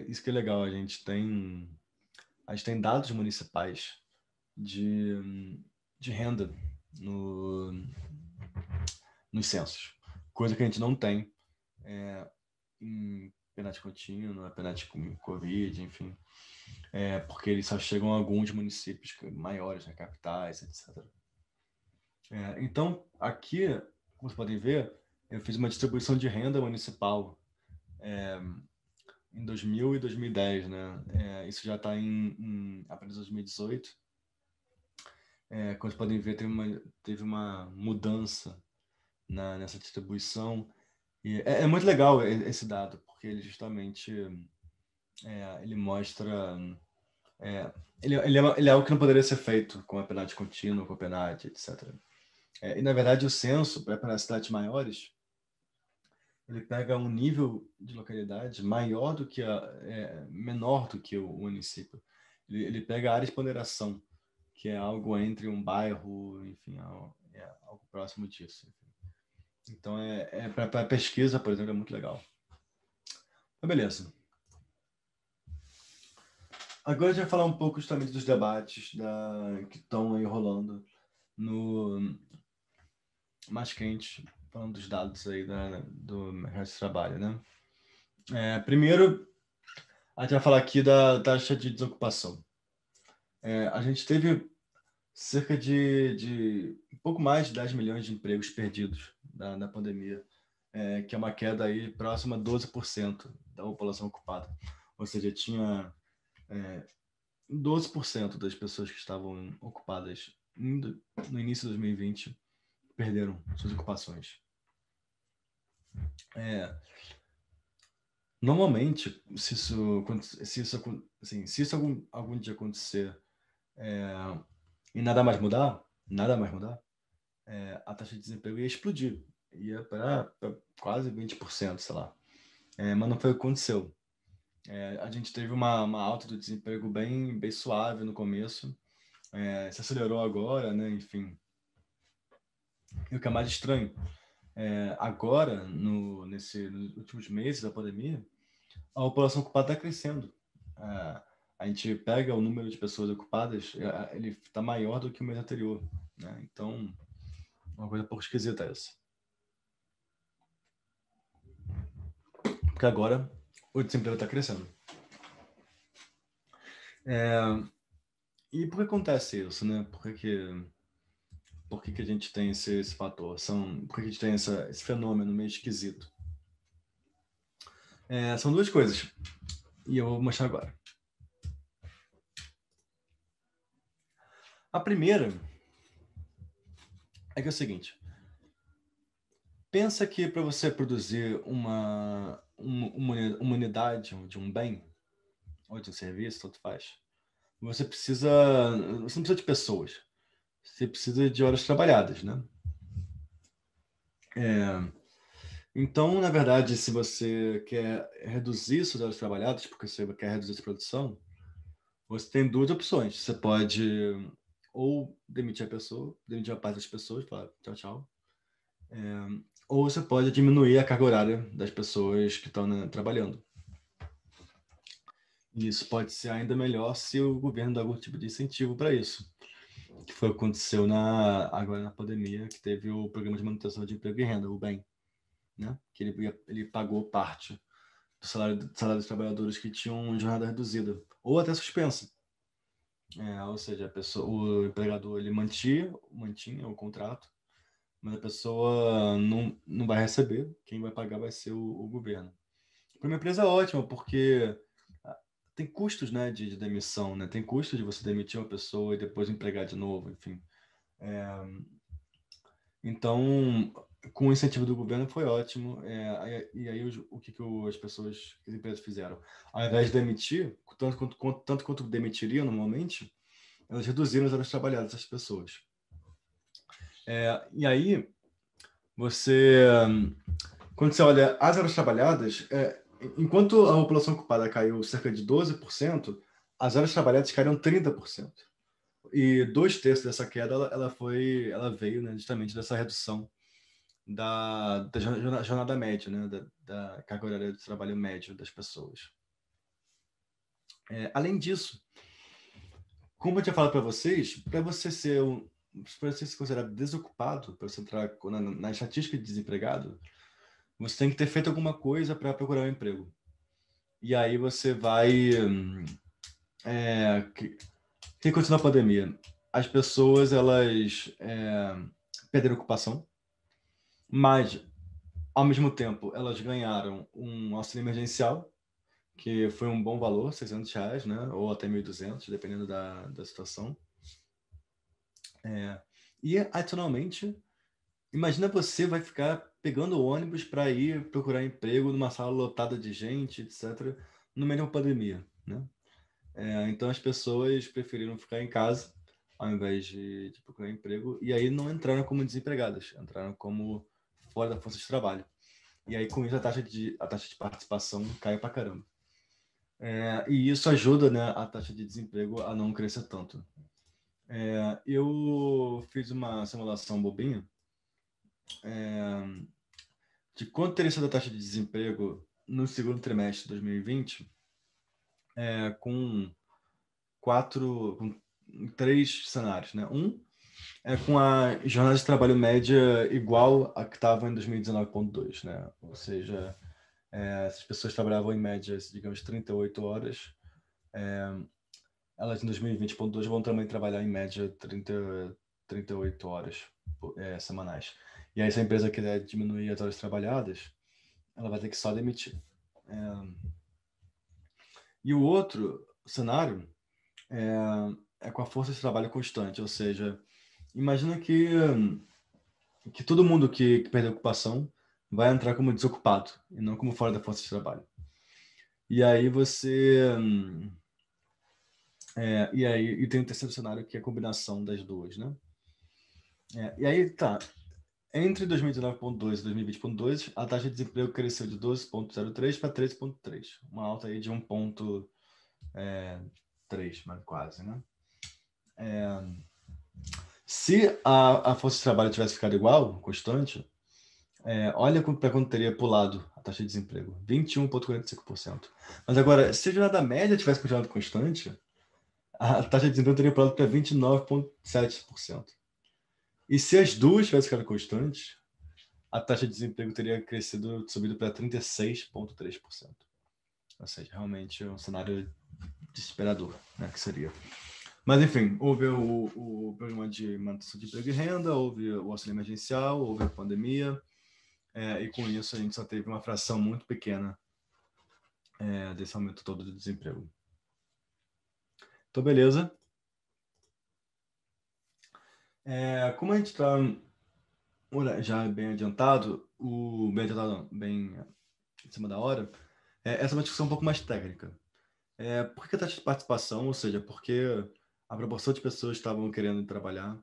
Speaker 6: Isso que é legal, a gente tem dados municipais de renda nos censos, coisa que a gente não tem em penalidade contínua, penalidade com Covid, enfim, porque eles só chegam a alguns municípios maiores, né, capitais, etc. Então, aqui, como vocês podem ver, eu fiz uma distribuição de renda municipal em 2000 e 2010, né? Isso já está em apenas 2018. Como vocês podem ver, teve uma mudança nessa distribuição. E é muito legal esse dado, porque ele justamente Ele mostra... ele é algo que não poderia ser feito com a penalidade contínua, com a penalidade, etc. E, na verdade, o censo, para as cidades maiores, ele pega um nível de localidade maior do que menor do que o município. Ele pega a área de ponderação, que é algo entre um bairro, enfim, algo próximo disso. Então, para pesquisa, por exemplo, é muito legal. Mas beleza. Agora a gente vai falar um pouco justamente dos debates que estão aí rolando no mais quente, falando dos dados aí do mercado de trabalho, né? Primeiro, a gente vai falar aqui da taxa de desocupação. A gente teve cerca de um pouco mais de 10 milhões de empregos perdidos na pandemia, que é uma queda aí próxima a 12% da população ocupada. Ou seja, tinha 12% das pessoas que estavam ocupadas no início de 2020 perderam suas ocupações. Normalmente, se isso algum dia acontecer e nada mais mudar, a taxa de desemprego ia explodir, ia para quase 20%, sei lá. Mas não foi o que aconteceu. A gente teve uma alta do desemprego bem suave no começo, se acelerou agora, né? Enfim. E o que é mais estranho, agora, nos últimos meses da pandemia, a população ocupada está crescendo. A gente pega o número de pessoas ocupadas, ele está maior do que o mês anterior, né? Então, uma coisa um pouco esquisita essa. Porque agora o desemprego está crescendo. E por que acontece isso, né? Por que a gente tem esse fator? Por que a gente tem esse fenômeno meio esquisito? São duas coisas. E eu vou mostrar agora. A primeira é que é o seguinte. Pensa que para você produzir uma unidade de um bem ou de um serviço, tanto faz, você não precisa de pessoas. Você precisa de horas trabalhadas, né? Então, na verdade, se você quer reduzir suas horas trabalhadas, porque você quer reduzir sua produção, você tem duas opções. Você pode ou demitir a pessoa, demitir a parte das pessoas, falar tchau, tchau. Ou você pode diminuir a carga horária das pessoas que estão trabalhando. E isso pode ser ainda melhor se o governo dá algum tipo de incentivo para isso. Que foi o que aconteceu agora na pandemia, que teve o Programa de Manutenção de Emprego e Renda, o BEM, né? Que ele pagou parte do salário dos trabalhadores que tinham jornada reduzida, ou até suspensa. Ou seja, o empregador ele mantinha o contrato, mas a pessoa não vai receber, quem vai pagar vai ser o governo. Para uma empresa é ótimo, porque tem custos, né, de demissão, né? Tem custo de você demitir uma pessoa e depois empregar de novo, enfim. Então, com o incentivo do governo foi ótimo. E aí o que as empresas fizeram? Ao invés de demitir, tanto quanto demitiriam normalmente, elas reduziram as horas trabalhadas das pessoas. E aí, quando você olha as horas trabalhadas, enquanto a população ocupada caiu cerca de 12%, as horas trabalhadas caíram 30%. E 2/3 dessa queda ela veio, né, justamente dessa redução da jornada média, né, da carga horária de trabalho médio das pessoas. Além disso, como eu tinha falado para vocês, para você ser considerado desocupado, para você entrar na estatística de desempregado, você tem que ter feito alguma coisa para procurar um emprego. E aí você vai... que aconteceu na pandemia? As pessoas, elas perderam ocupação, mas, ao mesmo tempo, elas ganharam um auxílio emergencial, que foi um bom valor, R$600, né? Ou até 1.200, dependendo da situação. E, adicionalmente, imagina você vai ficar pegando ônibus para ir procurar emprego numa sala lotada de gente, etc., no meio de uma pandemia, né? Então as pessoas preferiram ficar em casa ao invés de procurar emprego, e aí não entraram como desempregadas, entraram como fora da força de trabalho. E aí com isso a taxa de participação cai pra caramba. E isso ajuda, né, a taxa de desemprego a não crescer tanto. Eu fiz uma simulação bobinha de quanto teria sido a taxa de desemprego no segundo trimestre de 2020, com três cenários, né? Um é com a jornada de trabalho média igual a que estava em 2019,2, né? Ou seja, se as pessoas trabalhavam em média, digamos, 38 horas, elas em 2020,2 vão também trabalhar em média 38 horas semanais. E aí, se a empresa quiser diminuir as horas trabalhadas, ela vai ter que só demitir. E o outro cenário é com a força de trabalho constante, ou seja, imagina que todo mundo que perdeu a ocupação vai entrar como desocupado e não como fora da força de trabalho. E aí e tem o terceiro cenário, que é a combinação das duas, né? E aí, tá. Entre 2019,2 e 2020,2, a taxa de desemprego cresceu de 12,03 para 13,3. Uma alta aí de 1,3, mas quase, né? Se a força de trabalho tivesse ficado igual, constante, olha para quanto teria pulado a taxa de desemprego, 21,45%. Mas agora, se a jornada média tivesse continuado constante, a taxa de desemprego teria pulado para 29,7%. E se as duas tivessem ficado constantes, a taxa de desemprego teria subido para 36,3%. Ou seja, realmente é um cenário desesperador, né, que seria. Mas, enfim, houve o programa de manutenção de emprego e renda, houve o auxílio emergencial, houve a pandemia, e com isso a gente só teve uma fração muito pequena desse aumento todo do desemprego. Então, beleza. Como a gente está já bem adiantado, bem em cima da hora, essa é uma discussão um pouco mais técnica. Por que a taxa de participação, ou seja, porque a proporção de pessoas que estavam querendo trabalhar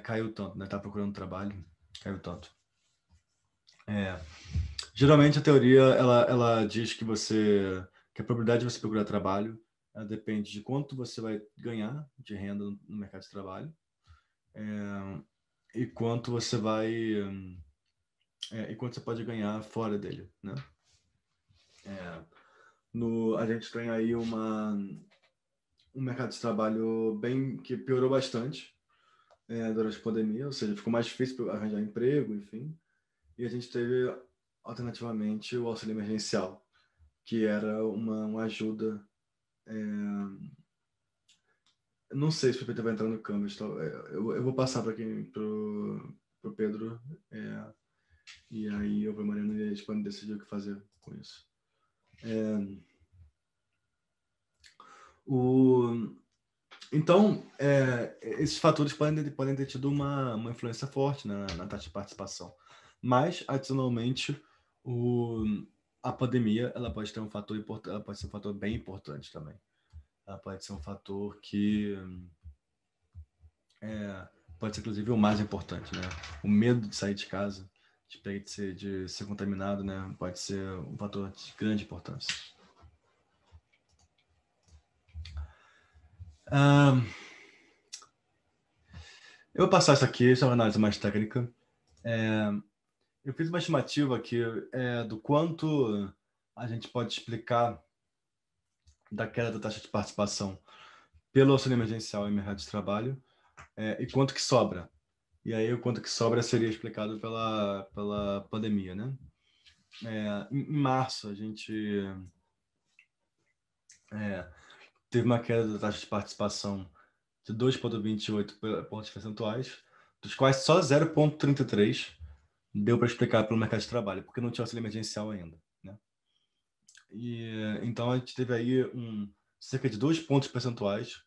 Speaker 6: caiu tanto, né? Tá procurando trabalho, caiu tanto. Geralmente a teoria ela diz que a probabilidade de você procurar trabalho depende de quanto você vai ganhar de renda no mercado de trabalho e quanto você pode ganhar fora dele, né? A gente tem aí um mercado de trabalho que piorou bastante durante a pandemia, ou seja, ficou mais difícil arranjar emprego, enfim. E a gente teve, alternativamente, o auxílio emergencial, que era uma ajuda. Não sei se o Pedro vai entrar no Canvas. Eu vou passar para o Pedro, e aí eu vou Mariana e eles podem decidir o que fazer com isso. Então, esses fatores podem ter tido uma influência forte na taxa de participação. Mas, adicionalmente, a pandemia ela pode ter um fator importante, ela pode ser um fator bem importante também. Ela pode ser um fator que pode ser, inclusive, o mais importante, né? O medo de sair de casa, de ser contaminado, né? Pode ser um fator de grande importância. Eu vou passar isso aqui, isso é uma análise mais técnica. Eu fiz uma estimativa aqui do quanto a gente pode explicar da queda da taxa de participação pelo auxílio emergencial e mercado de trabalho e quanto que sobra. E aí o quanto que sobra seria explicado pela pandemia, né? Em março a gente teve uma queda da taxa de participação de 2,28 pontos percentuais, dos quais só 0,33 deu para explicar pelo mercado de trabalho, porque não tinha auxílio emergencial ainda, né? Então a gente teve aí cerca de 2 pontos percentuais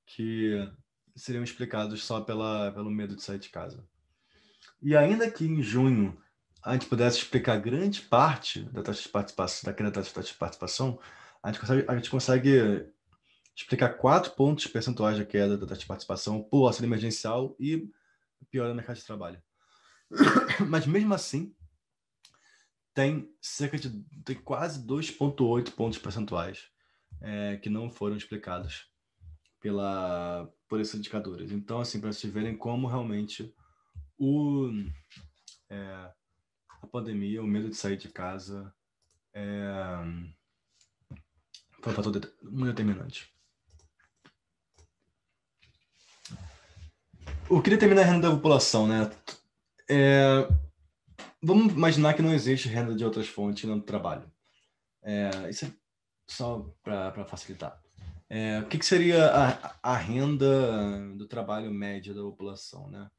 Speaker 6: que seriam explicados só pelo medo de sair de casa. E ainda que em junho a gente pudesse explicar grande parte da taxa de participação, da queda da taxa de participação, a gente consegue explicar 4 pontos percentuais de queda da taxa de participação por auxílio emergencial e piora no mercado de trabalho. Mas mesmo assim, tem quase 2,8 pontos percentuais que não foram explicados por esses indicadores. Então, assim, para vocês verem como realmente a pandemia, o medo de sair de casa foi um fator muito determinante. O que determina a renda da população, né? Vamos imaginar que não existe renda de outras fontes no trabalho. Isso é só para facilitar. O que seria a renda do trabalho média da população, né?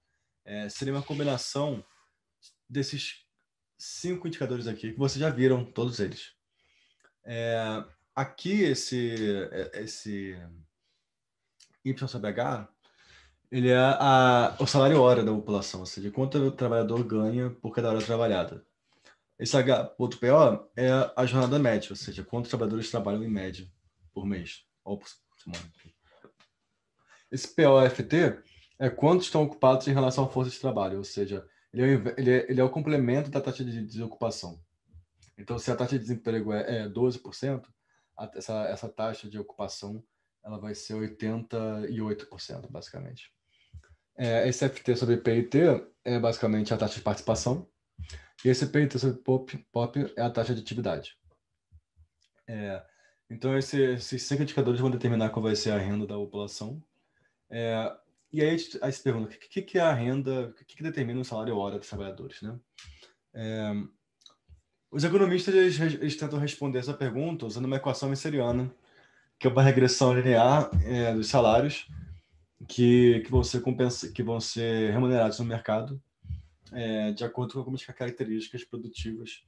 Speaker 6: Seria uma combinação desses 5 indicadores aqui, que vocês já viram, todos eles. Aqui, esse Y sobre H, ele é o salário hora da população, ou seja, quanto o trabalhador ganha por cada hora trabalhada. Esse H.PO é a jornada média, ou seja, quantos trabalhadores trabalham em média por mês ou por semana. Esse POFT é quantos estão ocupados em relação à força de trabalho, ou seja, ele é o complemento da taxa de desocupação. Então, se a taxa de desemprego é 12%, essa taxa de ocupação ela vai ser 88%, basicamente. Esse FT sobre PIT é basicamente a taxa de participação, e esse PIT sobre POP é a taxa de atividade. Então, esses 5 indicadores vão determinar qual vai ser a renda da população. E aí se pergunta, o que é a renda, o que determina o salário hora dos trabalhadores, né? Os economistas eles tentam responder essa pergunta usando uma equação messeriana, que é uma regressão linear dos salários que vão ser remunerados no mercado de acordo com algumas características produtivas,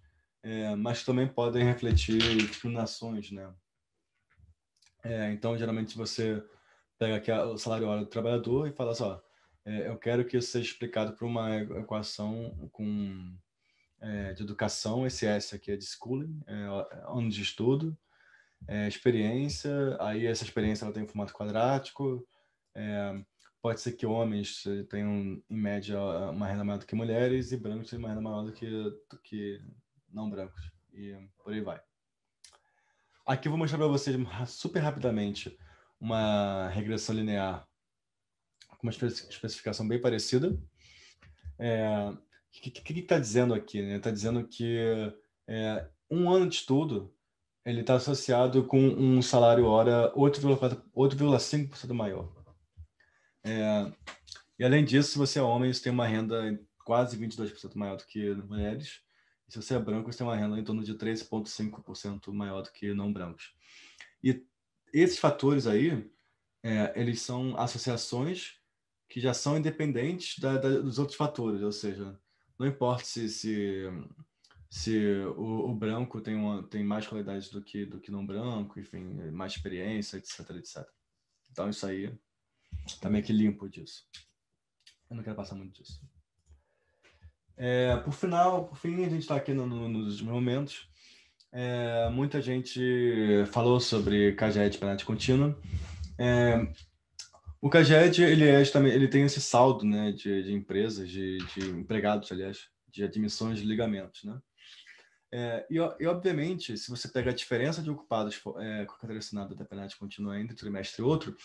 Speaker 6: mas também podem refletir discriminações, né? Então, geralmente, você pega aqui o salário hora do trabalhador e fala assim, eu quero que isso seja explicado por uma equação de educação, esse S aqui é de schooling, anos de estudo, experiência, aí essa experiência ela tem um formato quadrático, pode ser que homens tenham, em média, uma renda maior do que mulheres e brancos tenham uma renda maior do que não brancos, e por aí vai. Aqui eu vou mostrar para vocês super rapidamente uma regressão linear com uma especificação bem parecida. O que está dizendo aqui? Está dizendo que um ano de estudo ele está associado com um salário hora 8,5% maior. E além disso, se você é homem, você tem uma renda quase 22% maior do que mulheres. E se você é branco, você tem uma renda em torno de 13,5% maior do que não brancos. E esses fatores aí, eles são associações que já são independentes dos outros fatores, ou seja, não importa se o branco tem mais qualidades do que não branco, enfim, mais experiência, etc, etc. Então isso aí tá meio que limpo disso. Eu não quero passar muito disso. Por fim, a gente está aqui nos momentos. Muita gente falou sobre CAGED penalidade contínua. O CAGED ele tem esse saldo, né, de empresas, de empregados, aliás, de admissões de ligamentos, né? E obviamente, se você pega a diferença de ocupados com a carteira assinada da penalidade contínua entre um trimestre e outro,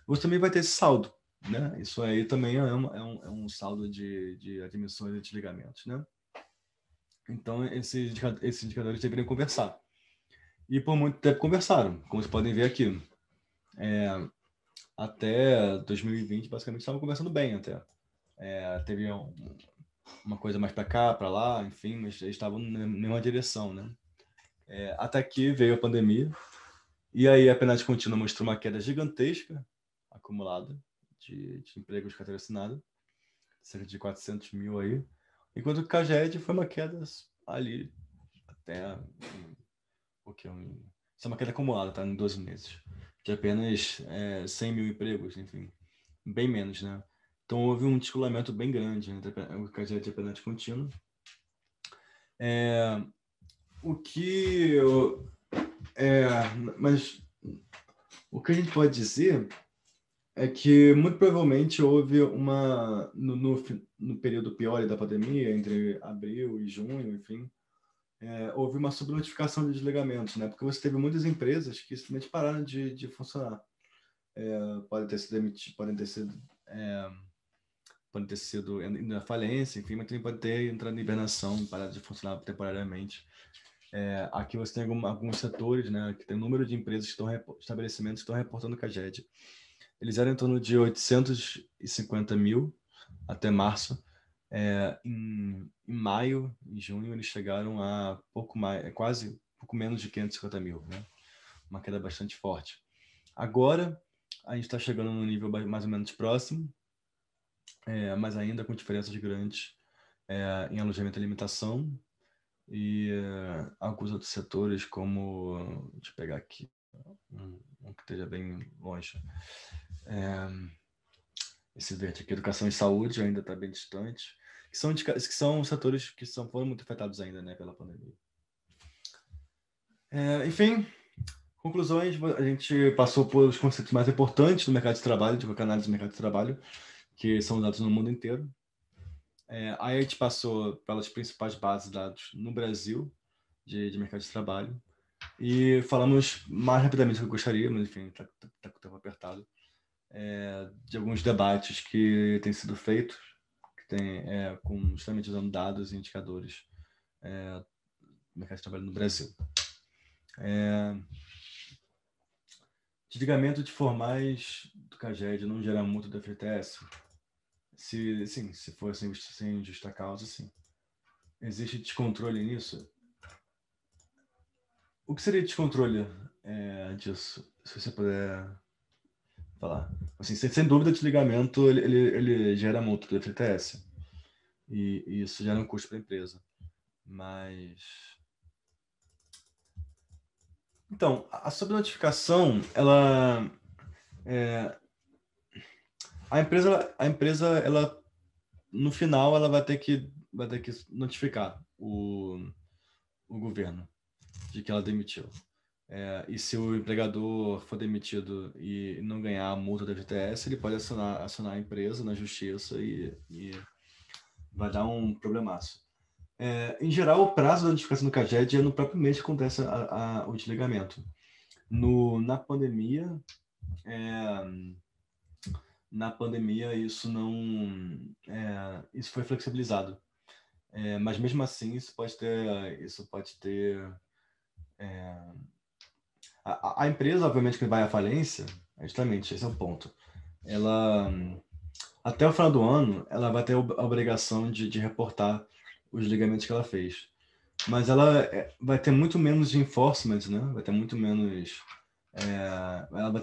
Speaker 6: você também vai ter esse saldo, né? Isso aí também é um saldo de admissões e de ligamentos, né? Então, esses indicadores deveriam conversar. E por muito tempo conversaram, como vocês podem ver aqui. Até 2020, basicamente, estavam conversando bem até. Teve uma coisa mais para cá, para lá, enfim, mas eles estavam na mesma direção, né? Até que veio a pandemia, e aí a penalidade contínua mostrou uma queda gigantesca acumulada de empregos de carteira assinada, cerca de 400 mil aí, enquanto o CAGED foi uma queda ali até isso é uma queda acumulada, tá? Em 12 meses, de apenas 100 mil empregos, enfim, bem menos, né? Então houve um descolamento bem grande entre o CAGED e a penalidade contínua. O que Mas o que a gente pode dizer é que muito provavelmente houve no período pior da pandemia, entre abril e junho, enfim, houve uma subnotificação de desligamentos, né? Porque você teve muitas empresas que simplesmente pararam de funcionar. Podem ter sido demitidos, podem ter sido indo na falência, enfim, mas também pode ter entrado em hibernação, parado de funcionar temporariamente. Aqui você tem alguns setores, né, que tem um número de empresas estabelecimentos que estão reportando CAGED. Eles eram em torno de 850 mil até março. Em maio, em junho, eles chegaram a quase pouco menos de 550 mil, né? Uma queda bastante forte. Agora, a gente está chegando num nível mais ou menos próximo, mas ainda com diferenças grandes em alojamento e alimentação e alguns outros setores, como, deixa eu pegar aqui, um que esteja bem longe. Esse verde aqui, educação e saúde, ainda está bem distante, que são setores que foram muito afetados ainda, né, pela pandemia. Enfim, conclusões, a gente passou por os conceitos mais importantes do mercado de trabalho, de qualquer análise do mercado de trabalho, que são usados no mundo inteiro. Aí a gente passou pelas principais bases de dados no Brasil, de mercado de trabalho, e falamos mais rapidamente do que eu gostaria, mas enfim, está com o tempo apertado, de alguns debates que têm sido feitos, justamente usando dados e indicadores do mercado de trabalho no Brasil. Desligamento de formais do CAGED não gera multa do FGTS? Se for sem justa causa, sim. Existe descontrole nisso? O que seria descontrole disso? Se você puder falar. Assim, sem dúvida, o desligamento ele gera multa do FGTS. E isso gera um custo para a empresa. Mas... Então, a subnotificação, ela... A empresa, ela, no final, ela vai ter que notificar o governo de que ela demitiu. E se o empregador for demitido e não ganhar a multa da FGTS, ele pode acionar a empresa na justiça e vai dar um problemaço. Em geral, o prazo da notificação do CAGED é no próprio mês que acontece o desligamento. Na pandemia, isso foi flexibilizado. Mas mesmo assim, isso pode ter a empresa, obviamente, que vai à falência, justamente, esse é o ponto. Ela, até o final do ano, ela vai ter a obrigação de reportar os ligamentos que ela fez. Mas ela vai ter muito menos enforcement, né? Ela vai ter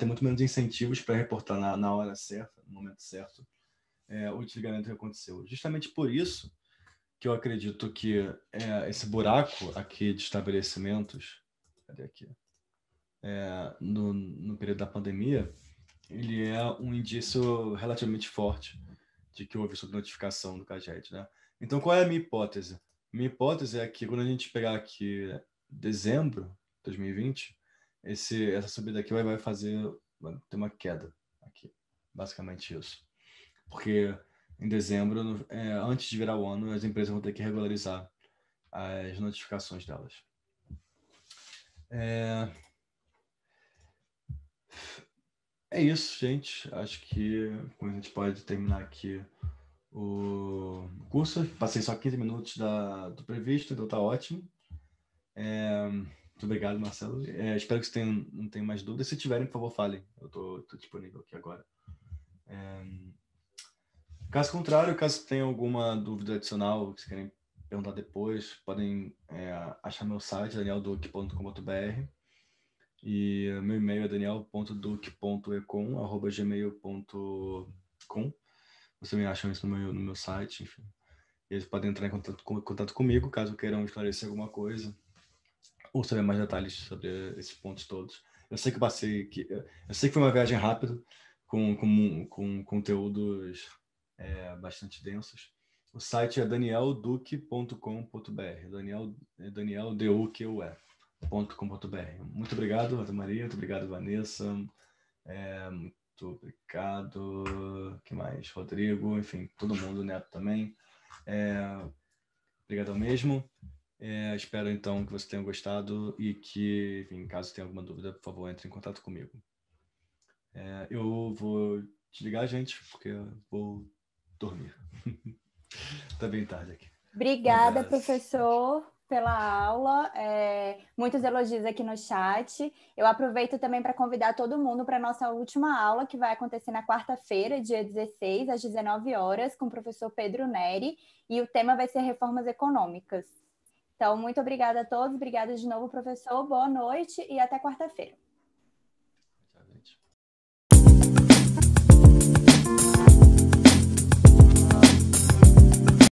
Speaker 6: muito menos incentivos para reportar na hora certa, no momento certo, o desligamento que aconteceu. Justamente por isso que eu acredito que esse buraco aqui de estabelecimentos, cadê aqui? No período da pandemia, ele é um indício relativamente forte de que houve subnotificação do CAGED, né? Então, qual é a minha hipótese? Minha hipótese é que quando a gente pegar aqui dezembro de 2020, essa subida aqui vai ter uma queda aqui, basicamente isso. Porque em dezembro, antes de virar o ano, as empresas vão ter que regularizar as notificações delas. É isso, gente. Acho que a gente pode terminar aqui o curso. Passei só 15 minutos do previsto, então tá ótimo. Muito obrigado, Marcelo. Espero que você não tenha mais dúvidas. Se tiverem, por favor, falem. Eu tô disponível aqui agora. Caso contrário, caso tenham alguma dúvida adicional que vocês querem perguntar depois, podem achar meu site, danielduque.com.br, e meu e-mail é daniel.duque.econ@gmail.com. Vocês me acham isso no meu site, enfim. E eles podem entrar em contato comigo caso queiram esclarecer alguma coisa ou saber mais detalhes sobre esses pontos todos. Eu sei que foi uma viagem rápida com conteúdos bastante densos. O site é danielduque.com.br. Daniel D-U-Q-U-E. Muito obrigado, Rosa Maria. Muito obrigado, Vanessa. Muito obrigado. Que mais? Rodrigo, enfim, todo mundo, Neto também. Obrigado mesmo. Espero, então, que você tenha gostado e que, enfim, caso tenha alguma dúvida, por favor, entre em contato comigo. Eu vou desligar, gente, porque eu vou dormir. Tá bem tarde aqui.
Speaker 7: Obrigada, professor, pela aula. Muitos elogios aqui no chat. Eu aproveito também para convidar todo mundo para a nossa última aula, que vai acontecer na quarta-feira, dia 16, às 19 horas, com o professor Pedro Neri, e o tema vai ser reformas econômicas. Então, muito obrigada a todos. Obrigada de novo, professor. Boa noite e até quarta-feira.